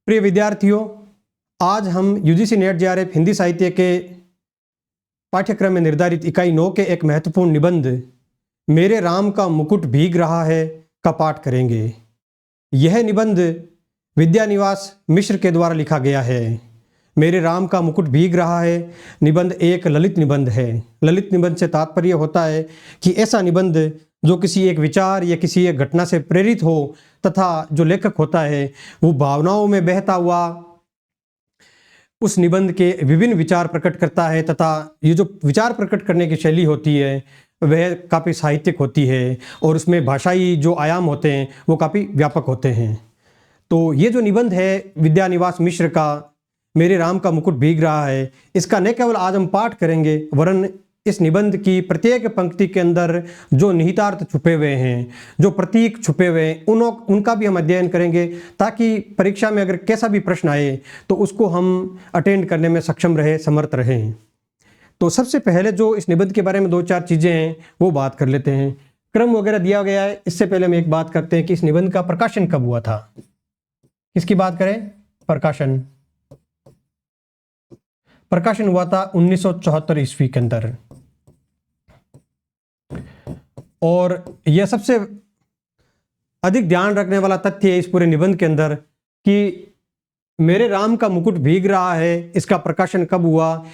प्रिय विद्यार्थियों, आज हम यूजीसी नेट जेआरएफ हिंदी साहित्य के पाठ्यक्रम में निर्धारित इकाई 9 के एक महत्वपूर्ण निबंध मेरे राम का मुकुट भीग रहा है का पाठ करेंगे। यह निबंध विद्यानिवास मिश्र के द्वारा लिखा गया है। मेरे राम का मुकुट भीग रहा है निबंध एक ललित निबंध है। ललित निबंध से तात्पर्य होता है कि ऐसा निबंध जो किसी एक विचार या किसी एक घटना से प्रेरित हो तथा जो लेखक होता है वो भावनाओं में बहता हुआ उस निबंध के विभिन्न विचार प्रकट करता है तथा ये जो विचार प्रकट करने की शैली होती है वह काफ़ी साहित्यिक होती है और उसमें भाषाई जो आयाम होते हैं वो काफ़ी व्यापक होते हैं। तो ये जो निबंध है विद्यानिवास मिश्र का मेरे राम का मुकुट भीग रहा है, इसका न केवल आज हम पाठ करेंगे वरन इस निबंध की प्रत्येक पंक्ति के अंदर जो निहितार्थ छुपे हुए हैं, जो प्रतीक छुपे हुए हैं, उनका भी हम अध्ययन करेंगे ताकि परीक्षा में अगर कैसा भी प्रश्न आए तो उसको हम अटेंड करने में सक्षम रहे, समर्थ रहें। तो सबसे पहले जो इस निबंध के बारे में दो चार चीज़ें हैं वो बात कर लेते हैं। क्रम वगैरह दिया गया है, इससे पहले हम एक बात करते हैं कि इस निबंध का प्रकाशन कब हुआ था। किसकी बात करें? प्रकाशन हुआ था 1974 ईस्वी के अंदर। और यह सबसे अधिक ध्यान रखने वाला तथ्य है इस पूरे निबंध के अंदर कि मेरे राम का मुकुट भीग रहा है, इसका प्रकाशन कब हुआ।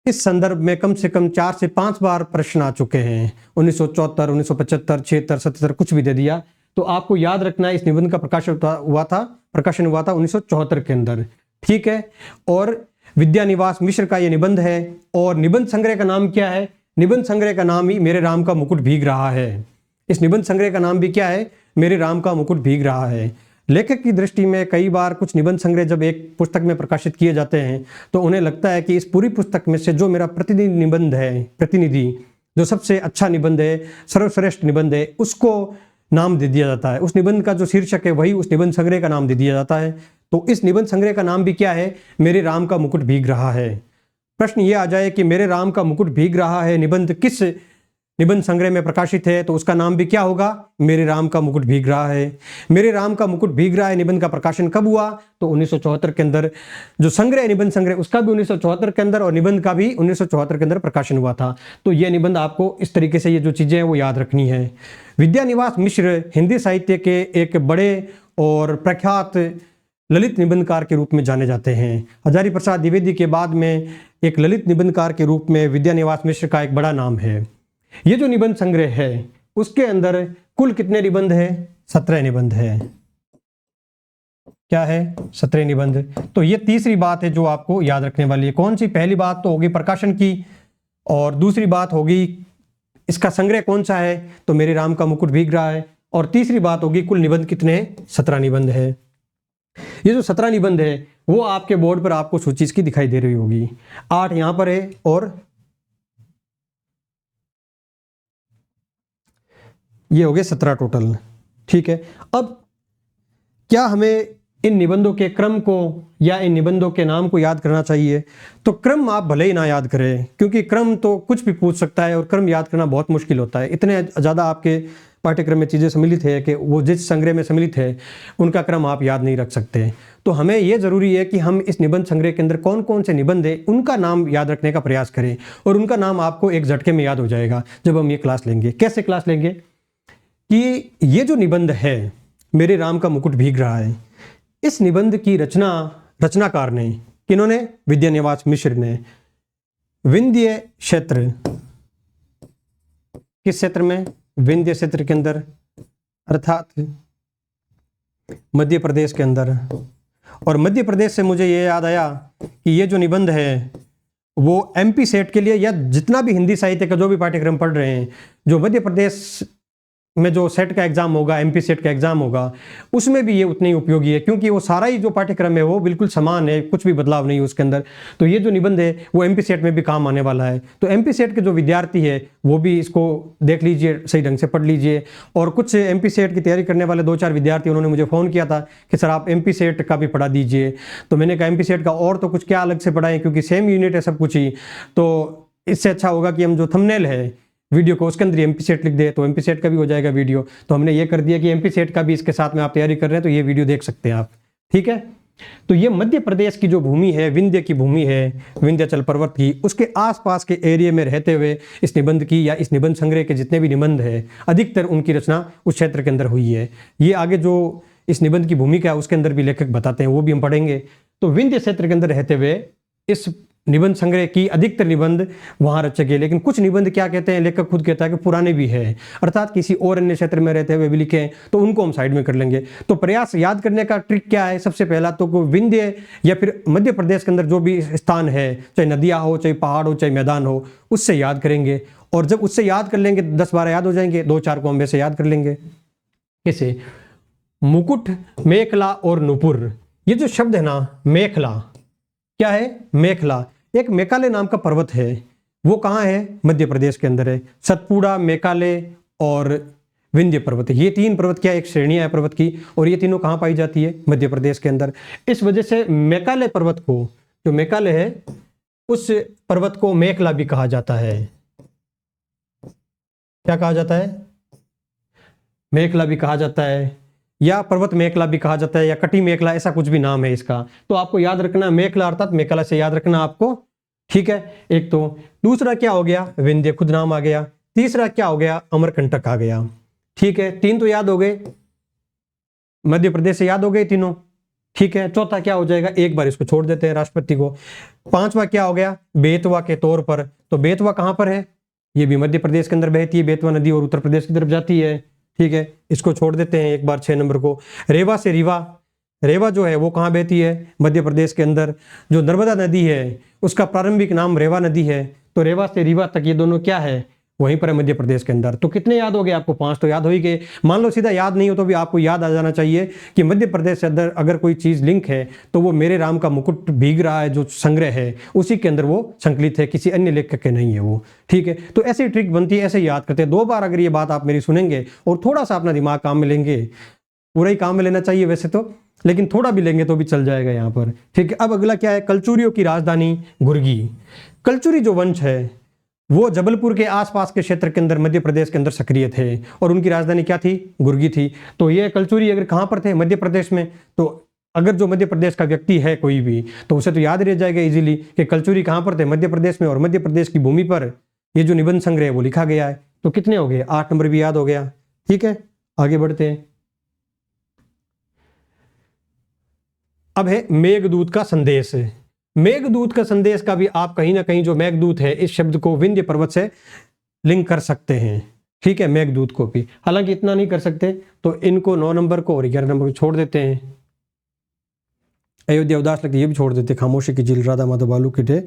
इस संदर्भ में कम से कम 4 से 5 बार प्रश्न आ चुके हैं। 1974, 1975, 76, 77 कुछ भी दे दिया। तो आपको याद रखना है इस निबंध का प्रकाशन हुआ था 1974 के अंदर, ठीक है। और विद्यानिवास मिश्र का यह निबंध है और निबंध संग्रह का नाम क्या है? निबंध संग्रह का नाम ही मेरे राम का मुकुट भीग रहा है। इस निबंध संग्रह का नाम भी क्या है? मेरे राम का मुकुट भीग रहा है। लेखक की दृष्टि में कई बार कुछ निबंध संग्रह जब एक पुस्तक में प्रकाशित किए जाते हैं तो उन्हें लगता है कि इस पूरी पुस्तक में से जो मेरा प्रतिनिधि जो सबसे अच्छा निबंध है, सर्वश्रेष्ठ निबंध है, उसको नाम दे दिया जाता है। उस निबंध का जो शीर्षक है वही उस निबंध संग्रह का नाम दे दिया जाता है। तो इस निबंध संग्रह का नाम भी क्या है? मेरे राम का मुकुट भीग रहा है। प्रश्न ये आ जाए कि मेरे राम का मुकुट भीग रहा है निबंध किस निबंध संग्रह में प्रकाशित है, तो उसका नाम भी क्या होगा? मेरे राम का मुकुट भीग रहा है। मेरे राम का मुकुट भीग रहा है निबंध का प्रकाशन कब हुआ? तो 1974 के अंदर। जो संग्रह निबंध संग्रह उसका भी 1974 के अंदर और निबंध का भी 1974 के अंदर प्रकाशन हुआ था। तो यह निबंध आपको इस तरीके से ये जो चीजें हैं वो याद रखनी है। विद्यानिवास मिश्र हिंदी साहित्य के एक बड़े और प्रख्यात ललित निबंधकार के रूप में जाने जाते हैं। हजारी प्रसाद द्विवेदी के बाद में एक ललित निबंधकार के रूप में विद्यानिवास मिश्र का एक बड़ा नाम है। ये जो निबंध संग्रह है उसके अंदर कुल कितने निबंध है? 17 निबंध है। क्या है? 17 निबंध। तो ये तीसरी बात है जो आपको याद रखने वाली है। कौन सी? पहली बात तो होगी प्रकाशन की और दूसरी बात होगी इसका संग्रह कौन सा है, तो मेरे राम का मुकुट भीग रहा है। और तीसरी बात होगी कुल निबंध कितने हैं? 17 निबंध है। ये जो 17 निबंध है वो आपके बोर्ड पर आपको सूची इसकी दिखाई दे रही होगी। 8 यहां पर है और ये हो गए 17 टोटल, ठीक है। अब क्या हमें इन निबंधों के क्रम को या इन निबंधों के नाम को याद करना चाहिए? तो क्रम आप भले ही ना याद करें क्योंकि क्रम तो कुछ भी पूछ सकता है और क्रम याद करना बहुत मुश्किल होता है। इतने ज़्यादा आपके पाठ्यक्रम में चीज़ें सम्मिलित है कि वो जिस संग्रह में सम्मिलित है उनका क्रम आप याद नहीं रख सकते। तो हमें ये ज़रूरी है कि हम इस निबंध संग्रह के अंदर कौन कौन से निबंध है उनका नाम याद रखने का प्रयास करें और उनका नाम आपको एक झटके में याद हो जाएगा जब हम ये क्लास लेंगे। कैसे क्लास लेंगे कि ये जो निबंध है मेरे राम का मुकुट भीग रहा है, इस निबंध की रचनाकार ने किन्होंने? विद्यानिवास मिश्र ने। विंध्य क्षेत्र, किस क्षेत्र में? विंध्य क्षेत्र के अंदर अर्थात मध्य प्रदेश के अंदर। और मध्य प्रदेश से मुझे ये याद आया कि ये जो निबंध है वो एमपी सेट के लिए या जितना भी हिंदी साहित्य का जो भी पाठ्यक्रम पढ़ रहे हैं, जो मध्य प्रदेश में जो सेट का एग्जाम होगा, एमपी सेट का एग्जाम होगा, उसमें भी ये उतनी ही उपयोगी है क्योंकि वो सारा ही जो पाठ्यक्रम है वो बिल्कुल समान है, कुछ भी बदलाव नहीं है उसके अंदर। तो ये जो निबंध है वो एमपी सेट में भी काम आने वाला है। तो एमपी सेट के जो विद्यार्थी है वो भी इसको देख लीजिए, सही ढंग से पढ़ लीजिए। और कुछ एमपी सेट की तैयारी करने वाले 2-4 विद्यार्थी उन्होंने मुझे फ़ोन किया था कि सर आप एमपी सेट का भी पढ़ा दीजिए। तो मैंने कहा एमपी सेट का और तो कुछ क्या अलग से पढ़ाएं क्योंकि सेम यूनिट है सब कुछ ही। तो इससे अच्छा होगा कि हम जो थंबनेल है वीडियो को उसके अंदर एमपी सेट लिख दे तो एमपी सेट का भी हो जाएगा वीडियो। तो हमने ये कर दिया कि एमपी सेट का भी इसके साथ में आप तैयारी कर रहे हैं तो ये वीडियो देख सकते हैं आप, ठीक है। तो ये मध्य प्रदेश की जो भूमि है, विंध्य की भूमि है, विंध्याचल पर्वत की, उसके आसपास के एरिया में रहते हुए इस निबंध की या इस निबंध संग्रह के जितने भी निबंध है अधिकतर उनकी रचना उस क्षेत्र के अंदर हुई है। ये आगे जो इस निबंध की भूमिका है उसके अंदर भी लेखक बताते हैं, वो भी हम पढ़ेंगे। तो विंध्य क्षेत्र के अंदर रहते हुए इस निबंध संग्रह की अधिकतर निबंध वहां रचे गए, लेकिन कुछ निबंध क्या कहते हैं, लेखक खुद कहता है कि पुराने भी है, अर्थात किसी और अन्य क्षेत्र में रहते हुए भी लिखे हैं, तो उनको हम साइड में कर लेंगे। तो प्रयास याद करने का ट्रिक क्या है, सबसे पहला तो विंध्य या फिर मध्य प्रदेश के अंदर जो भी स्थान है, चाहे नदियां हो, चाहे पहाड़ हो, चाहे मैदान हो, उससे याद करेंगे। और जब उससे याद कर लेंगे 10-12 याद हो जाएंगे, 2-4 को हम वैसे याद कर लेंगे। कैसे? मुकुट, मेखला और नुपुर, ये जो शब्द है ना, मेखला, क्या है? मेखला एक मेकाले नाम का पर्वत है, वो कहाँ है? मध्य प्रदेश के अंदर है। सतपुड़ा, मेकाले और विंध्य पर्वत, ये 3 पर्वत क्या एक श्रेणियां है पर्वत की, और ये तीनों कहाँ पाई जाती है? मध्य प्रदेश के अंदर। इस वजह से मेकाले पर्वत को, जो मेकाले है, उस पर्वत को मेखला भी कहा जाता है। क्या कहा जाता है? मेखला भी कहा जाता है, या पर्वत मेखला भी कहा जाता है, या कटी मेखला, ऐसा कुछ भी नाम है इसका। तो आपको याद रखना मेखला अर्थात मेखला से याद रखना आपको, ठीक है। एक तो दूसरा क्या हो गया? विंध्य, खुद नाम आ गया। तीसरा क्या हो गया? अमरकंटक आ गया, ठीक है। 3 तो याद हो गए, मध्य प्रदेश से याद हो गए तीनों, ठीक है। चौथा क्या हो जाएगा? एक बार इसको छोड़ देते हैं, राष्ट्रपति को। 5वां क्या हो गया? बेतवा के तौर पर। तो बेतवा कहां पर है? ये भी मध्य प्रदेश के अंदर बहती है, बेतवा नदी, और उत्तर प्रदेश की तरफ जाती है, ठीक है। इसको छोड़ देते हैं एक बार 6 नंबर को। रेवा से रीवा, रेवा जो है वो कहाँ बहती है? मध्य प्रदेश के अंदर। जो नर्मदा नदी है उसका प्रारंभिक नाम रेवा नदी है, तो रेवा से रीवा तक ये दोनों क्या है? वहीं पर है मध्य प्रदेश के अंदर। तो कितने याद हो गए आपको? 5 तो याद हो ही गए। मान लो सीधा याद नहीं हो तो भी आपको याद आ जाना चाहिए कि मध्य प्रदेश के अंदर अगर कोई चीज लिंक है तो वो मेरे राम का मुकुट भीग रहा है, जो संग्रह है उसी के अंदर वो संकलित है, किसी अन्य लेखक के नहीं है वो, ठीक है। तो ऐसी ट्रिक बनती है, ऐसे याद करते हैं। 2 बार अगर ये बात आप मेरी सुनेंगे और थोड़ा सा अपना दिमाग काम में लेंगे, पूरा ही काम में लेना चाहिए वैसे तो, लेकिन थोड़ा भी लेंगे तो भी चल जाएगा यहाँ पर, ठीक है। अब अगला क्या है? कलचुरियों की राजधानी गुर्गी। कलचुरी जो वंश है वो जबलपुर के आसपास के क्षेत्र के अंदर मध्य प्रदेश के अंदर सक्रिय थे, और उनकी राजधानी क्या थी? गुर्गी थी। तो ये कलचुरी अगर कहाँ पर थे? मध्य प्रदेश में। तो अगर जो मध्य प्रदेश का व्यक्ति है कोई भी, तो उसे तो याद रह जाएगा इजीली कि कलचुरी कहाँ पर थे? मध्य प्रदेश में, और मध्य प्रदेश की भूमि पर ये जो निबंध संग्रह है वो लिखा गया है। तो कितने हो गए? 8 नंबर भी याद हो गया, ठीक है। आगे बढ़ते हैं। अब है मेघदूत का संदेश। मेघदूत का संदेश का भी आप कहीं ना कहीं जो मेघदूत है इस शब्द को विंध्य पर्वत से लिंक कर सकते हैं, ठीक है। मेघदूत को भी, हालांकि इतना नहीं कर सकते, तो इनको 9 नंबर को और 11 नंबर को छोड़ देते हैं। अयोध्या उदास लगती, ये भी छोड़ देते। खामोशी की झील, राधा माधव बालू की डे,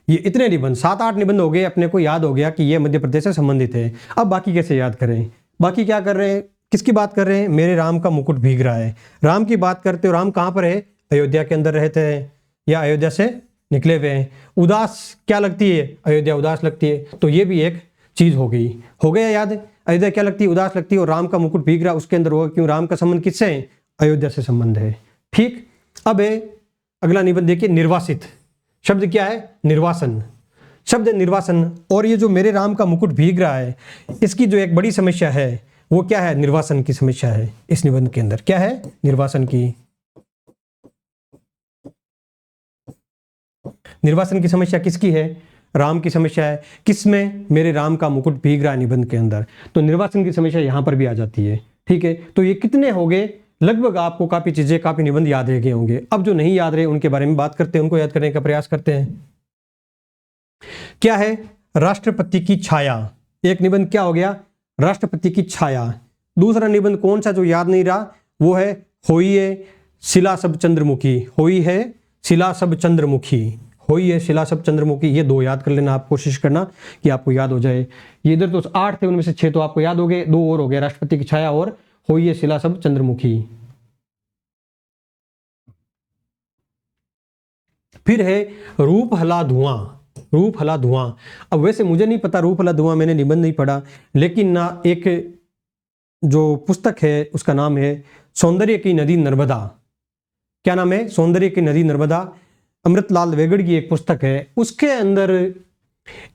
ये इतने निबंध 7-8 निबंध हो गए, अपने को याद हो गया कि ये मध्य प्रदेश से संबंधित है। अब बाकी कैसे याद करें? बाकी क्या कर रहे हैं? किसकी बात कर रहे हैं? मेरे राम का मुकुट भीग रहा है, राम की बात करते हो। राम कहाँ पर है? अयोध्या के अंदर रहते हैं या अयोध्या से निकले हुए हैं। उदास क्या लगती है? अयोध्या उदास लगती है, तो ये भी एक चीज हो गई। हो गया याद? अयोध्या क्या लगती है? उदास लगती है, और राम का मुकुट भीग रहा उसके अंदर होगा, क्यों? राम का संबंध किससे है? अयोध्या से संबंध है, ठीक। अब है अगला निबंध, देखिए निर्वासित। शब्द क्या है? निर्वासन, शब्द निर्वासन। और ये जो मेरे राम का मुकुट भीग रहा है, इसकी जो एक बड़ी समस्या है वो क्या है? निर्वासन की समस्या है इस निबंध के अंदर। क्या है? निर्वासन की। निर्वासन की समस्या किसकी है? राम की समस्या है। किसमें? मेरे राम का मुकुट भीग रहा है निबंध के अंदर। तो निर्वासन की समस्या यहां पर भी आ जाती है, ठीक है। तो ये कितने हो गए? लगभग आपको काफी चीजें, काफी निबंध याद रह गए होंगे। अब जो नहीं याद रहे उनके बारे में बात करते हैं, उनको याद करने का प्रयास करते हैं। क्या है? राष्ट्रपति की छाया। एक निबंध क्या हो गया? राष्ट्रपति की छाया। दूसरा निबंध कौन सा जो याद नहीं रहा? वो है होइए शिला सब चंद्रमुखी। होई है शिला सब चंद्रमुखी, होई है शिला सब चंद्रमुखी। ये 2 याद कर लेना, आप कोशिश करना कि आपको याद हो जाए। ये इधर तो 8 थे, उनमें से 6 तो आपको याद हो गए, 2 और हो गए, राष्ट्रपति की छाया और होई है शिला सब चंद्रमुखी। फिर है रूपहला धुआं। रूपहला धुआं, अब वैसे मुझे नहीं पता, रूपहला धुआं मैंने निबंध नहीं पढ़ा, लेकिन ना एक जो पुस्तक है उसका नाम है सौंदर्य की नदी नर्मदा। क्या नाम है? सौंदर्य की नदी नर्मदा। अमृतलाल वेगड़ की एक पुस्तक है, उसके अंदर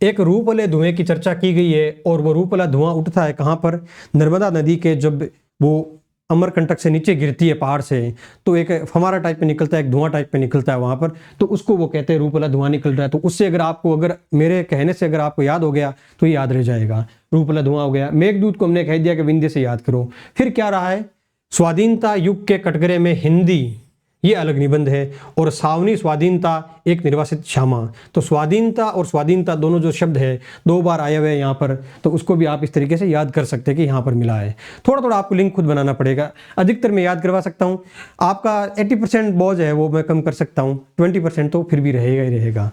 एक रूपहले धुएं की चर्चा की गई है, और वो रूपहला धुआं उठता है कहाँ पर? नर्मदा नदी के जब वो अमरकंटक से नीचे गिरती है पहाड़ से, तो एक फमारा टाइप में निकलता है, एक धुआं टाइप में निकलता है वहाँ पर, तो उसको वो कहते हैं रूप वाला धुआं निकल रहा है। तो उससे अगर मेरे कहने से अगर आपको याद हो गया तो ये याद रह जाएगा, रूप वाला धुआं हो गया। मेघदूत को हमने कह दिया कि विंध्य से याद करो। फिर क्या रहा है, स्वाधीनता युग के कटघरे में हिंदी, ये अलग निबंध है। और सावनी स्वाधीनता एक निर्वासित श्यामा। तो स्वाधीनता और स्वाधीनता दोनों जो शब्द है 2 बार आए हुए हैं यहाँ पर, तो उसको भी आप इस तरीके से याद कर सकते हैं कि यहाँ पर मिला है। थोड़ा थोड़ा आपको लिंक खुद बनाना पड़ेगा, अधिकतर मैं याद करवा सकता हूँ। आपका 80% बोझ है वो मैं कम कर सकता हूँ, 20% तो फिर भी रहेगा ही रहेगा।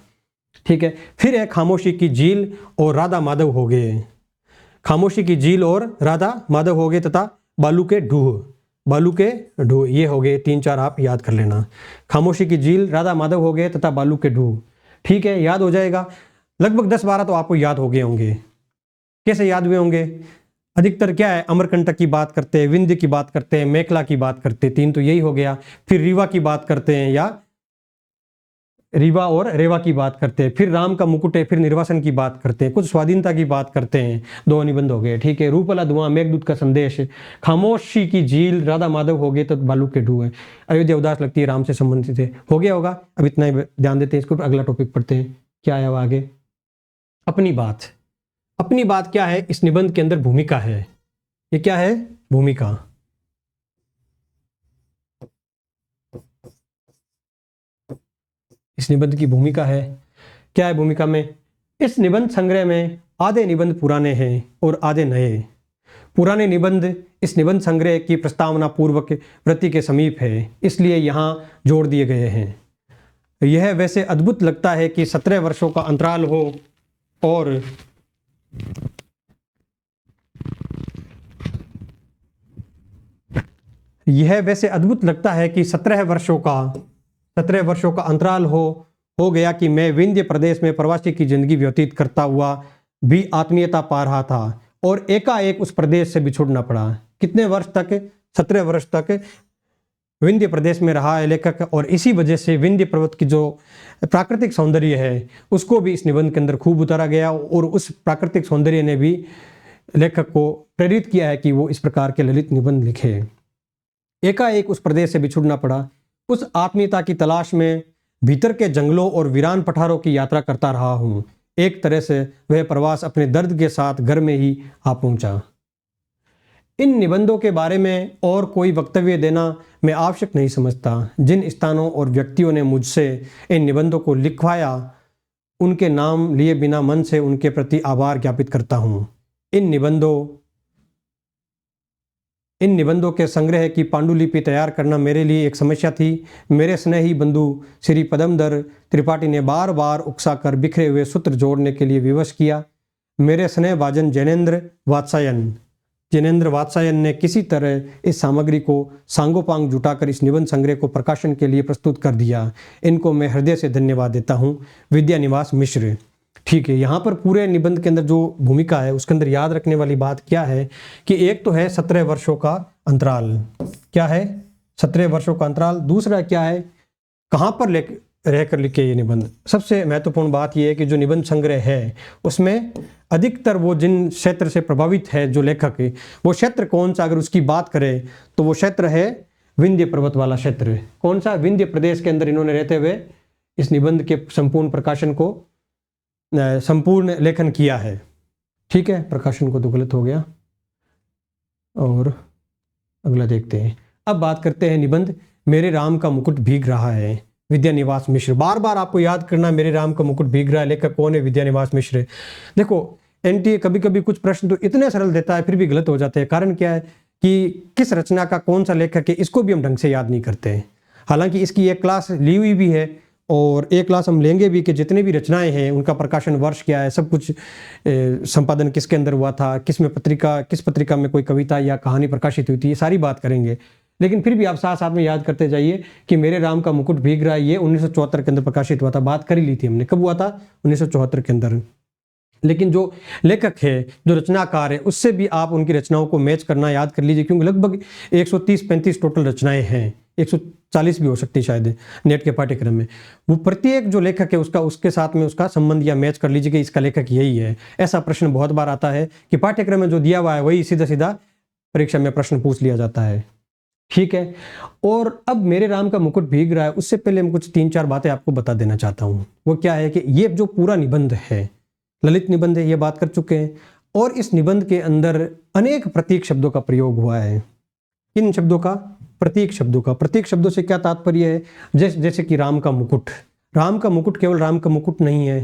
ठीक है, फिर है खामोशी की झील और राधा माधव हो गए। खामोशी की झील और राधा माधव हो गए तथा बालू के ढूह, बालू के ढूह, ये हो गए 3-4 आप याद कर लेना। खामोशी की झील, राधा माधव हो गए तथा बालू के ढूह। ठीक है, याद हो जाएगा। लगभग 10-12 तो आपको याद हो गए होंगे। कैसे याद हुए होंगे, अधिकतर क्या है, अमरकंटक की बात करते हैं, विंध्य की बात करते हैं, मेखला की बात करते हैं, 3 तो यही हो गया। फिर रीवा की बात करते हैं, या रीवा और रेवा की बात करते हैं। फिर राम का मुकुट है, फिर निर्वासन की बात करते हैं, कुछ स्वाधीनता की बात करते हैं, 2 निबंध हो गए। ठीक है, रूप वाला धुआं, मेघदूत का संदेश, खामोशी की झील, राधा माधव हो गए तो बालू के ढूह है, अयोध्या उदास लगती है, राम से संबंधित है। हो गया होगा, अब इतना ही ध्यान देते हैं इसको। अगला टॉपिक पढ़ते हैं, क्या आया आगे, अपनी बात। अपनी बात क्या है, इस निबंध के अंदर भूमिका है। ये क्या है, भूमिका। इस निबंध की भूमिका है, क्या है भूमिका में। इस निबंध संग्रह में आधे निबंध पुराने हैं और आधे नए। पुराने निबंध इस निबंध संग्रह की प्रस्तावना पूर्वक वृत्ति के समीप है, इसलिए यहाँ जोड़ दिए गए हैं। यह वैसे अद्भुत लगता है कि 17 वर्षों का अंतराल हो और यह वैसे अद्भुत लगता है कि 17 वर्षों का अंतराल हो गया कि मैं विंध्य प्रदेश में प्रवासी की जिंदगी व्यतीत करता हुआ भी आत्मीयता पा रहा था और एकाएक उस प्रदेश से बिछुड़ना पड़ा। कितने वर्ष तक, 17 वर्ष तक विंध्य प्रदेश में रहा है लेखक, और इसी वजह से विंध्य पर्वत की जो प्राकृतिक सौंदर्य है उसको भी इस निबंध के अंदर खूब उतारा गया, और उस प्राकृतिक सौंदर्य ने भी लेखक को प्रेरित किया है कि वो इस प्रकार के ललित निबंध लिखे। एकाएक उस प्रदेश से बिछुड़ना पड़ा, उस आत्मीयता की तलाश में भीतर के जंगलों और वीरान पठारों की यात्रा करता रहा हूँ। एक तरह से वह प्रवास अपने दर्द के साथ घर में ही आ पहुंचा। इन निबंधों के बारे में और कोई वक्तव्य देना मैं आवश्यक नहीं समझता। जिन स्थानों और व्यक्तियों ने मुझसे इन निबंधों को लिखवाया, उनके नाम लिए बिना मन से उनके प्रति आभार ज्ञापित करता हूँ। इन निबंधों के संग्रह की पांडुलिपि तैयार करना मेरे लिए एक समस्या थी। मेरे स्नेही बंधु श्री पदमदर त्रिपाठी ने बार बार उकसाकर बिखरे हुए सूत्र जोड़ने के लिए विवश किया। मेरे स्नेह भाजन जैनेन्द्र वात्सायन ने किसी तरह इस सामग्री को सांगोपांग जुटाकर इस निबंध संग्रह को प्रकाशन के लिए प्रस्तुत कर दिया। इनको मैं हृदय से धन्यवाद देता हूँ। विद्यानिवास मिश्र। ठीक है, यहाँ पर पूरे निबंध के अंदर जो भूमिका है उसके अंदर याद रखने वाली बात क्या है कि एक तो है 17 वर्षों का अंतराल। क्या है, 17 वर्षों का अंतराल। दूसरा क्या है, कहाँ पर रहकर लिखे ये निबंध। सबसे महत्वपूर्ण बात यह है कि जो निबंध संग्रह है उसमें अधिकतर वो जिन क्षेत्र से प्रभावित है जो लेखक है, वो क्षेत्र कौन सा, अगर उसकी बात करें तो वो क्षेत्र है विंध्य पर्वत वाला क्षेत्र। कौन सा, विंध्य प्रदेश के अंदर इन्होंने रहते हुए इस निबंध के संपूर्ण प्रकाशन को संपूर्ण लेखन किया है। ठीक है, प्रकाशन को तो गलत हो गया, और अगला देखते हैं। अब बात करते हैं निबंध मेरे राम का मुकुट भीग रहा है, विद्यानिवास मिश्र। बार बार आपको याद करना, मेरे राम का मुकुट भीग रहा है, लेखक कौन है, विद्यानिवास मिश्र। देखो एनटीए कभी कभी कुछ प्रश्न तो इतने सरल देता है फिर भी गलत हो जाते हैं। कारण क्या है कि किस रचना का कौन सा लेखक है, इसको भी हम ढंग से याद नहीं करते हैं। हालांकि इसकी एक क्लास ली हुई भी है और एक क्लास हम लेंगे भी कि जितनी भी रचनाएं हैं उनका प्रकाशन वर्ष क्या है, सब कुछ संपादन किसके अंदर हुआ था, किस पत्रिका में कोई कविता या कहानी प्रकाशित हुई थी, ये सारी बात करेंगे। लेकिन फिर भी आप साथ साथ में याद करते जाइए कि मेरे राम का मुकुट भीग रहा है, ये 1974 के अंदर प्रकाशित हुआ था। बात कर ही ली थी हमने, कब हुआ था, 1974 के अंदर। लेकिन जो लेखक है, जो रचनाकार है, उससे भी आप उनकी रचनाओं को मैच करना याद कर लीजिए, क्योंकि लगभग 130-135 टोटल रचनाएं हैं, 140 भी हो सकती शायद नेट के पाठ्यक्रम में। वो प्रत्येक जो लेखक है उसके साथ में उसका संबंध या मैच कर लीजिए कि इसका लेखक यही है। ऐसा प्रश्न बहुत बार आता है कि पाठ्यक्रम में जो दिया हुआ है वही सीधा सीधा परीक्षा में प्रश्न पूछ लिया जाता है। ठीक है। और अब मेरे राम का मुकुट भीग रहा है, उससे पहले मैं कुछ 3-4 बातें आपको बता देना चाहता हूँ। वो क्या है कि ये जो पूरा निबंध है, ललित निबंध है, ये बात कर चुके हैं, और इस निबंध के अंदर अनेक प्रतीक शब्दों का प्रयोग हुआ है। किन शब्दों का? प्रतीक शब्दों का। प्रतीक शब्दों से क्या तात्पर्य है? जैसे कि राम का मुकुट। राम का मुकुट केवल राम का मुकुट नहीं है,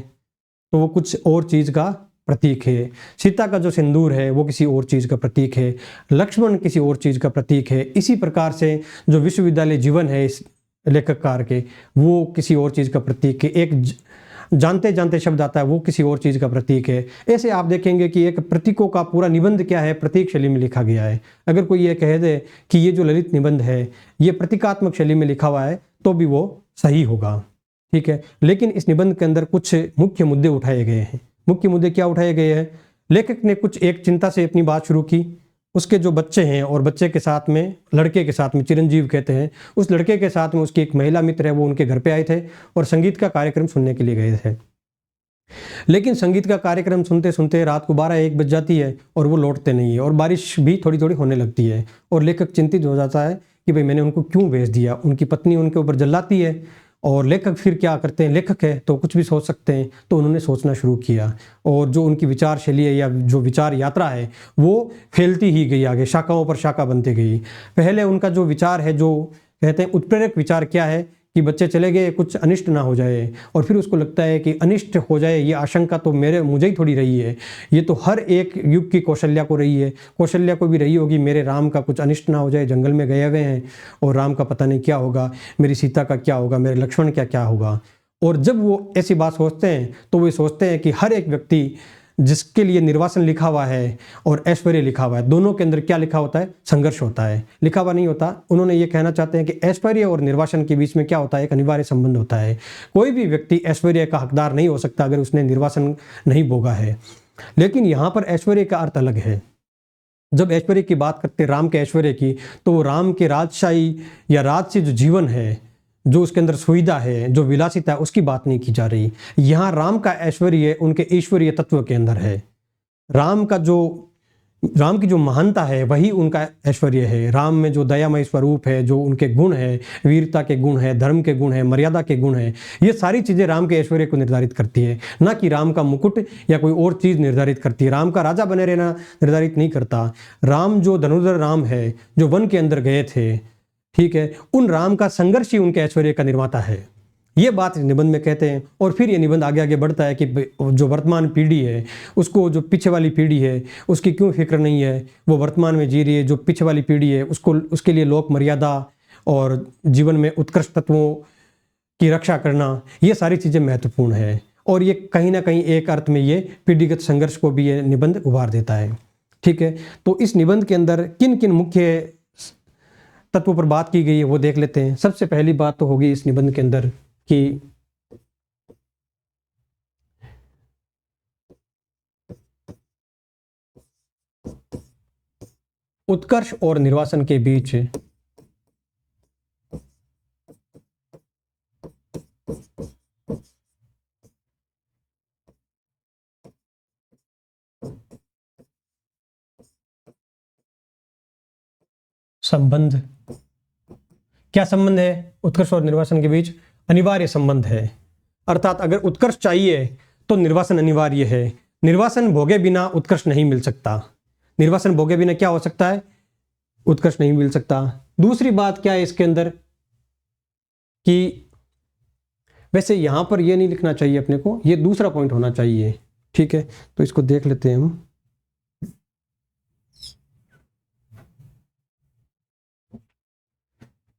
तो वो कुछ और चीज का प्रतीक है। सीता का जो सिंदूर है वो किसी और चीज का प्रतीक है। लक्ष्मण किसी और चीज का प्रतीक है। इसी प्रकार से जो विश्वविद्यालय जीवन है इस लेखककार के, वो किसी और चीज का प्रतीक है। एक जानते जानते शब्द आता है, वो किसी और चीज का प्रतीक है। ऐसे आप देखेंगे कि एक प्रतीकों का पूरा निबंध क्या है, प्रतीक शैली में लिखा गया है। अगर कोई ये कह दे कि ये जो ललित निबंध है ये प्रतीकात्मक शैली में लिखा हुआ है, तो भी वो सही होगा। ठीक है। लेकिन इस निबंध के अंदर कुछ मुख्य मुद्दे उठाए गए हैं। मुख्य मुद्दे क्या उठाए गए हैं? लेखक ने कुछ एक चिंता से अपनी बात शुरू की। उसके जो बच्चे हैं और बच्चे के साथ में, लड़के के साथ में, चिरंजीव कहते हैं, उस लड़के के साथ में उसकी एक महिला मित्र है, वो उनके घर पे आए थे और संगीत का कार्यक्रम सुनने के लिए गए थे। लेकिन संगीत का कार्यक्रम सुनते सुनते रात को 12-1 बज जाती है और वो लौटते नहीं है, और बारिश भी थोड़ी थोड़ी होने लगती है। और लेखक चिंतित हो जाता है कि भाई मैंने उनको क्यों भेज दिया। उनकी पत्नी उनके ऊपर जल्लाती है, और लेखक फिर क्या करते हैं, लेखक है तो कुछ भी सोच सकते हैं, तो उन्होंने सोचना शुरू किया। और जो उनकी विचार शैली है या जो विचार यात्रा है वो फैलती ही गई आगे, शाखाओं पर शाखा बनती गई। पहले उनका जो विचार है, जो कहते हैं उत्प्रेरक विचार, क्या है कि बच्चे चले गए, कुछ अनिष्ट ना हो जाए। और फिर उसको लगता है कि अनिष्ट हो जाए ये आशंका तो मुझे ही थोड़ी रही है, ये तो हर एक युग की कौशल्या को रही है। कौशल्या को भी रही होगी, मेरे राम का कुछ अनिष्ट ना हो जाए, जंगल में गए हुए हैं और राम का पता नहीं क्या होगा, मेरी सीता का क्या होगा, मेरे लक्ष्मण का क्या होगा। और जब वो ऐसी बात सोचते हैं तो वो सोचते हैं कि हर एक व्यक्ति जिसके लिए निर्वासन लिखा हुआ है और ऐश्वर्य लिखा हुआ है, दोनों के अंदर क्या लिखा होता है? संघर्ष होता है, लिखा हुआ नहीं होता। उन्होंने ये कहना चाहते हैं कि ऐश्वर्य और निर्वासन के बीच में क्या होता है? एक अनिवार्य संबंध होता है। कोई भी व्यक्ति ऐश्वर्य का हकदार नहीं हो सकता अगर उसने निर्वासन नहीं भोगा है। लेकिन यहाँ पर ऐश्वर्य का अर्थ अलग है। जब ऐश्वर्य की बात करते हैं, राम के ऐश्वर्य की, तो राम के राजशाही या राजसी जो जीवन है, जो उसके अंदर सुविधा है, जो विलासिता है, उसकी बात नहीं की जा रही। यहाँ राम का ऐश्वर्य उनके ईश्वरीय तत्व के अंदर है। राम की जो महानता है वही उनका ऐश्वर्य है। राम में जो दयामय स्वरूप है, जो उनके गुण है, वीरता के गुण है, धर्म के गुण है, मर्यादा के गुण है, ये सारी चीज़ें राम के ऐश्वर्य को निर्धारित करती है, ना कि राम का मुकुट या कोई और चीज़ निर्धारित करती है। राम का राजा बने रहना निर्धारित नहीं करता। राम जो धनुर्धर राम है, जो वन के अंदर गए थे, ठीक है, उन राम का संघर्ष ही उनके ऐश्वर्य का निर्माता है। ये बात निबंध में कहते हैं। और फिर ये निबंध आगे आगे बढ़ता है कि जो वर्तमान पीढ़ी है उसको, जो पीछे वाली पीढ़ी है उसकी क्यों फिक्र नहीं है, वो वर्तमान में जी रही है। जो पीछे वाली पीढ़ी है उसको, उसके लिए लोक मर्यादा और जीवन में उत्कृष्ट तत्वों की रक्षा करना, ये सारी चीज़ें महत्वपूर्ण है। और ये कहीं ना कहीं एक अर्थ में ये पीढ़ीगत संघर्ष को भी ये निबंध उभार देता है। ठीक है। तो इस निबंध के अंदर किन किन मुख्य तत्वों पर बात की गई है वो देख लेते हैं। सबसे पहली बात तो होगी इस निबंध के अंदर कि उत्कर्ष और निर्वासन के बीच संबंध, क्या संबंध है? उत्कर्ष और निर्वासन के बीच अनिवार्य संबंध है। अर्थात अगर उत्कर्ष चाहिए तो निर्वासन अनिवार्य है। निर्वासन भोगे बिना उत्कर्ष नहीं मिल सकता। निर्वासन भोगे बिना क्या हो सकता है? उत्कर्ष नहीं मिल सकता। दूसरी बात क्या है इसके अंदर कि वैसे यहां पर यह नहीं लिखना चाहिए अपने को, यह दूसरा पॉइंट होना चाहिए। ठीक है, तो इसको देख लेते हैं हम।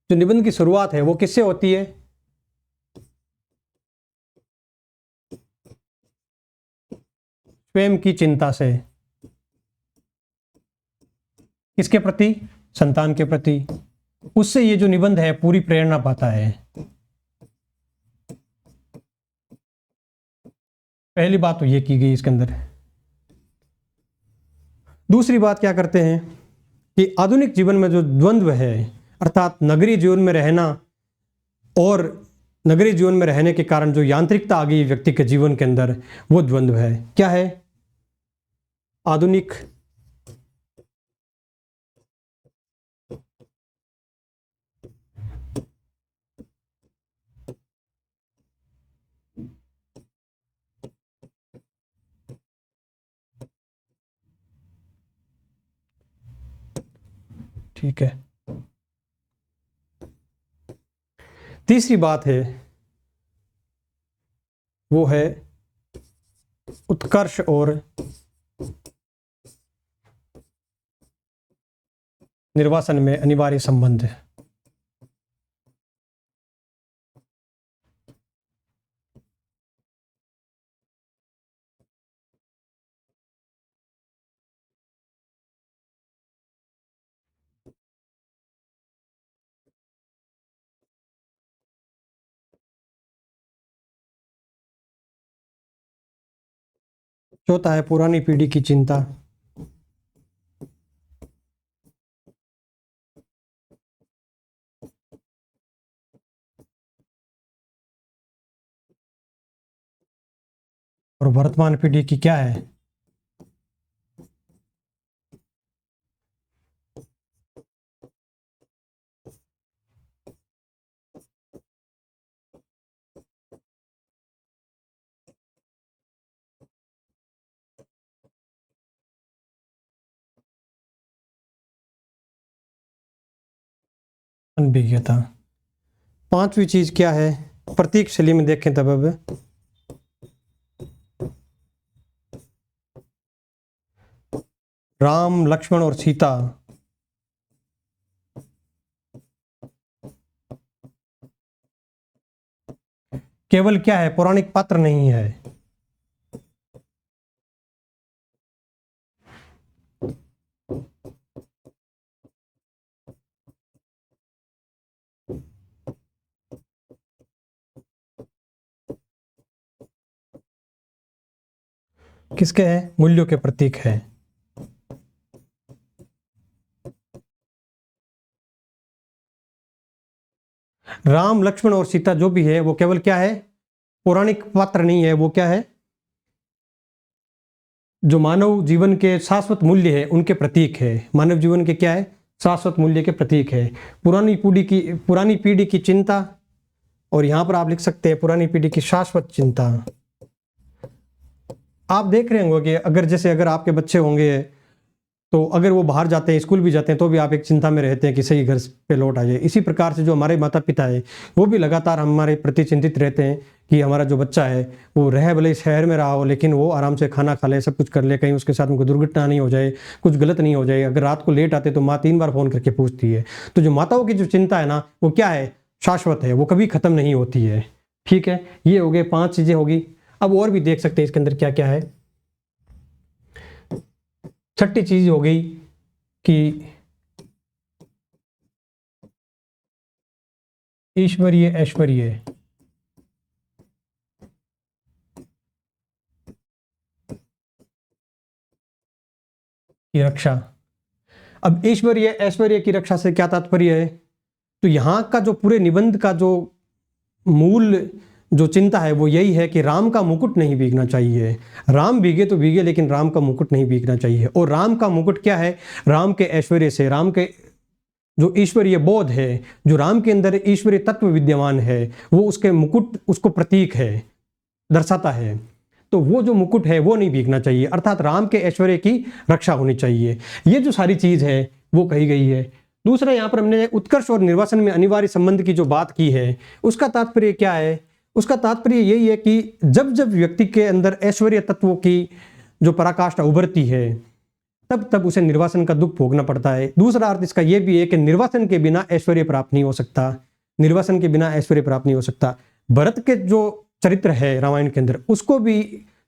जो निबंध की शुरुआत है वो किससे होती है? स्वयं की चिंता से। किसके प्रति? संतान के प्रति। उससे ये जो निबंध है पूरी प्रेरणा पाता है। पहली बात तो ये की गई इसके अंदर। दूसरी बात क्या करते हैं कि आधुनिक जीवन में जो द्वंद्व है, अर्थात नगरीय जीवन में रहना और नगरीय जीवन में रहने के कारण जो यांत्रिकता आ गई व्यक्ति के जीवन के अंदर, वो द्वंद्व है। क्या है? आधुनिक ठीक है। तीसरी बात है वो है उत्कर्ष और निर्वासन में अनिवार्य संबंध। चौथा है पुरानी पीढ़ी की चिंता। और वर्तमान पीढ़ी की क्या है? अनभिज्ञता। पांचवी चीज क्या है? प्रतीक शैली में देखें तब अब राम, लक्ष्मण और सीता केवल क्या है? पौराणिक पात्र नहीं है। किसके हैं? मूल्यों के प्रतीक है। राम, लक्ष्मण और सीता जो भी है वो केवल क्या है? पौराणिक पात्र नहीं है। वो क्या है? जो मानव जीवन के शाश्वत मूल्य है उनके प्रतीक है। मानव जीवन के क्या है? शाश्वत मूल्य के प्रतीक है। पुरानी पीढ़ी की चिंता, और यहां पर आप लिख सकते हैं पुरानी पीढ़ी की शाश्वत चिंता। आप देख रहे होंगे कि अगर आपके बच्चे होंगे तो अगर वो बाहर जाते हैं, स्कूल भी जाते हैं, तो भी आप एक चिंता में रहते हैं कि सही घर पे लौट आ जाए। इसी प्रकार से जो हमारे माता पिता है वो भी लगातार हमारे प्रति चिंतित रहते हैं कि हमारा जो बच्चा है वो रहे भले शहर में रहा हो लेकिन वो आराम से खाना खा ले, सब कुछ कर ले, कहीं उसके साथ में कोई दुर्घटना नहीं हो जाए, कुछ गलत नहीं हो जाए। अगर रात को लेट आते तो माँ 3 बार फ़ोन करके पूछती है। तो जो माताओं की जो चिंता है ना वो क्या है? शाश्वत है, वो कभी ख़त्म नहीं होती है। ठीक है, ये हो गए 5 चीज़ें होगी। अब और भी देख सकते हैं इसके अंदर क्या क्या है। छठी चीज हो गई कि ईश्वरीय ऐश्वर्य की रक्षा। अब ईश्वरीय ऐश्वर्य की रक्षा से क्या तात्पर्य है? तो यहाँ का जो पूरे निबंध का जो मूल जो चिंता है वो यही है कि राम का मुकुट नहीं भीगना चाहिए। राम भीगे तो भीगे लेकिन राम का मुकुट नहीं भीगना चाहिए। और राम का मुकुट क्या है? राम के ऐश्वर्य से, राम के जो ईश्वरीय बोध है, जो राम के अंदर ईश्वरीय तत्व विद्यमान है, वो उसके मुकुट, उसको प्रतीक है, दर्शाता है। तो वो जो मुकुट है वो नहीं भीगना चाहिए, अर्थात राम के ऐश्वर्य की रक्षा होनी चाहिए। ये जो सारी चीज है वो कही गई है। दूसरा, यहाँ पर हमने उत्कर्ष और निर्वासन में अनिवार्य संबंध की जो बात की है उसका तात्पर्य क्या है? उसका तात्पर्य यही है कि जब जब व्यक्ति के अंदर ऐश्वर्य तत्वों की जो पराकाष्ठा उभरती है तब तब उसे निर्वासन का दुख भोगना पड़ता है। दूसरा अर्थ इसका यह भी है कि निर्वासन के बिना ऐश्वर्य प्राप्त नहीं हो सकता। निर्वासन के बिना ऐश्वर्य प्राप्त नहीं हो सकता। भरत के जो चरित्र है रामायण के अंदर उसको भी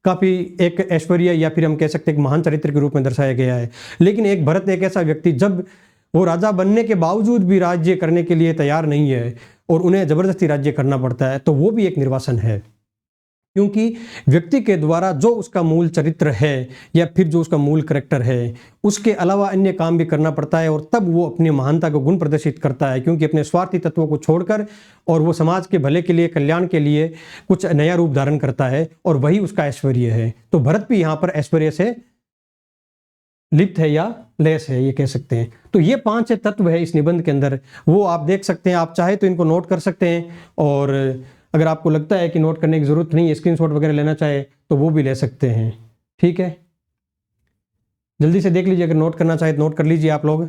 काफी एक ऐश्वर्य या फिर हम कह सकते हैं एक महान चरित्र के रूप में दर्शाया गया है। लेकिन एक भरत एक ऐसा व्यक्ति जब वो राजा बनने के बावजूद भी राज्य करने के लिए तैयार नहीं है और उन्हें जबरदस्ती राज्य करना पड़ता है, तो वो भी एक निर्वासन है। क्योंकि व्यक्ति के द्वारा जो उसका मूल चरित्र है या फिर जो उसका मूल करैक्टर है उसके अलावा अन्य काम भी करना पड़ता है और तब वो अपनी महानता को गुण प्रदर्शित करता है। क्योंकि अपने स्वार्थी तत्वों को छोड़कर और वो समाज के भले के लिए, कल्याण के लिए कुछ नया रूप धारण करता है और वही उसका ऐश्वर्य है। तो भरत भी यहाँ पर ऐश्वर्य से लिप्त है या लेस है, ये कह सकते हैं। तो ये 5 तत्व है इस निबंध के अंदर, वो आप देख सकते हैं। आप चाहे तो इनको नोट कर सकते हैं, और अगर आपको लगता है कि नोट करने की जरूरत नहीं है, स्क्रीनशॉट वगैरह लेना चाहे तो वो भी ले सकते हैं। ठीक है, जल्दी से देख लीजिए, अगर नोट करना चाहे तो नोट कर लीजिए आप लोग।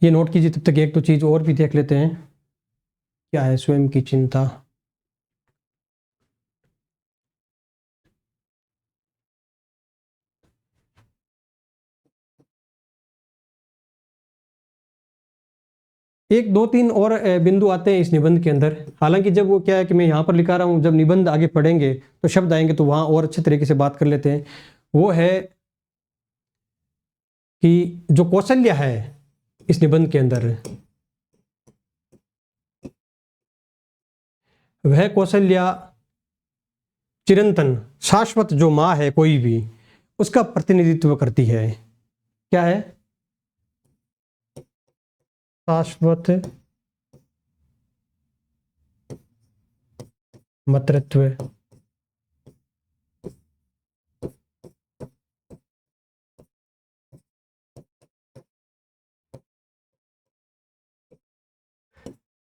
ये नोट कीजिए। तब तक एक दो चीज़ और भी देख लेते हैं। क्या है स्वयं की चिंता? एक दो तीन और बिंदु आते हैं इस निबंध के अंदर। हालांकि जब वो क्या है कि मैं यहाँ पर लिखा रहा हूँ, जब निबंध आगे पढ़ेंगे तो शब्द आएंगे तो वहाँ और अच्छे तरीके से बात कर लेते हैं। वो है कि जो कौशल्य है इस निबंध के अंदर, वह कौशल्य चिरंतन शाश्वत जो माँ है कोई भी, उसका प्रतिनिधित्व करती है। क्या है? शाश्वत मातृत्व।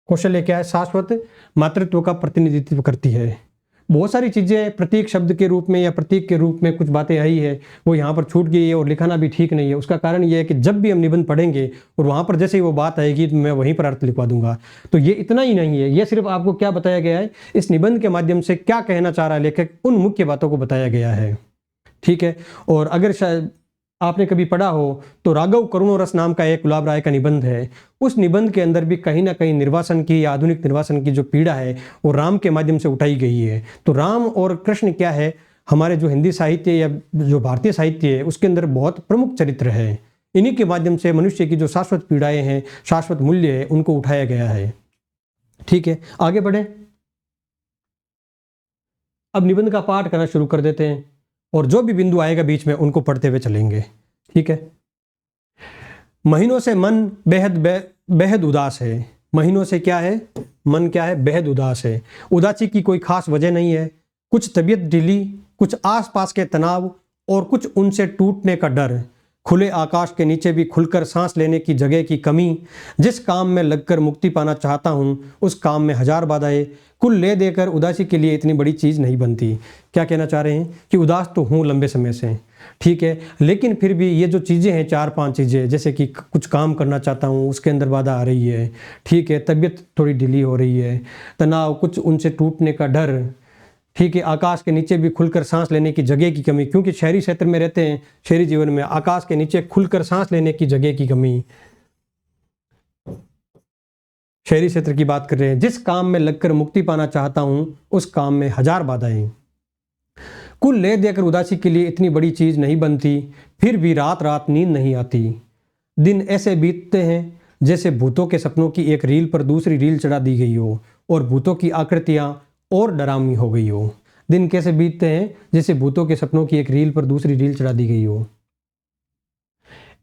कौशल्य क्या है? शाश्वत मातृत्व का प्रतिनिधित्व करती है। बहुत सारी चीज़ें प्रतीक शब्द के रूप में या प्रतीक के रूप में कुछ बातें आई है, वो यहाँ पर छूट गई है और लिखाना भी ठीक नहीं है। उसका कारण ये है कि जब भी हम निबंध पढ़ेंगे और वहाँ पर जैसे ही वो बात आएगी तो मैं वहीं पर अर्थ लिखवा दूंगा। तो ये इतना ही नहीं है, ये सिर्फ आपको क्या बताया गया है, इस निबंध के माध्यम से क्या कहना चाह रहा है लेखक, उन मुख्य बातों को बताया गया है। ठीक है। और अगर शायद आपने कभी पढ़ा हो तो राघव करुणो रस नाम का एक गुलाब राय का निबंध है। उस निबंध के अंदर भी कहीं ना कहीं निर्वासन की या आधुनिक निर्वासन की जो पीड़ा है वो राम के माध्यम से उठाई गई है। तो राम और कृष्ण क्या है, हमारे जो हिंदी साहित्य या जो भारतीय साहित्य है उसके अंदर बहुत प्रमुख चरित्र है। इन्हीं के माध्यम से मनुष्य की जो शाश्वत पीड़ाएं हैं, शाश्वत मूल्य है, उनको उठाया गया है। ठीक है, आगे बढ़े। अब निबंध का पाठ करना शुरू कर देते हैं और जो भी बिंदु आएगा बीच में उनको पढ़ते हुए चलेंगे। ठीक है। महीनों से मन बेहद उदास है। महीनों से क्या है? मन क्या है? बेहद उदास है। उदासी की कोई खास वजह नहीं है। कुछ तबीयत ढीली, कुछ आसपास के तनाव और कुछ उनसे टूटने का डर। खुले आकाश के नीचे भी खुलकर सांस लेने की जगह की कमी। जिस काम में लगकर मुक्ति पाना चाहता हूँ उस काम में हजार बाधाएं। कुल ले देकर उदासी के लिए इतनी बड़ी चीज़ नहीं बनती। क्या कहना चाह रहे हैं कि उदास तो हूँ लंबे समय से, ठीक है, लेकिन फिर भी ये जो चीज़ें हैं, चार पांच चीज़ें, जैसे कि कुछ काम करना चाहता हूँ उसके अंदर बाधा आ रही है, ठीक है, तबीयत थोड़ी ढीली हो रही है, तनाव, कुछ उनसे टूटने का डर, ठीक है, आकाश के नीचे भी खुलकर सांस लेने की जगह की कमी, क्योंकि शहरी क्षेत्र में रहते हैं, शहरी जीवन में आकाश के नीचे खुलकर सांस लेने की जगह की कमी, शहरी क्षेत्र की बात कर रहे हैं। जिस काम में लगकर मुक्ति पाना चाहता हूं उस काम में हजार बाधाएं। कुल ले देकर उदासी के लिए इतनी बड़ी चीज नहीं बनती। फिर भी रात रात नींद नहीं आती। दिन ऐसे बीतते हैं जैसे भूतों के सपनों की एक रील पर दूसरी रील चढ़ा दी गई हो और भूतों की आकृतियां और डरावनी हो गई हो। दिन कैसे बीतते हैं? जैसे भूतों के सपनों की एक रील पर दूसरी रील चढ़ा दी गई हो।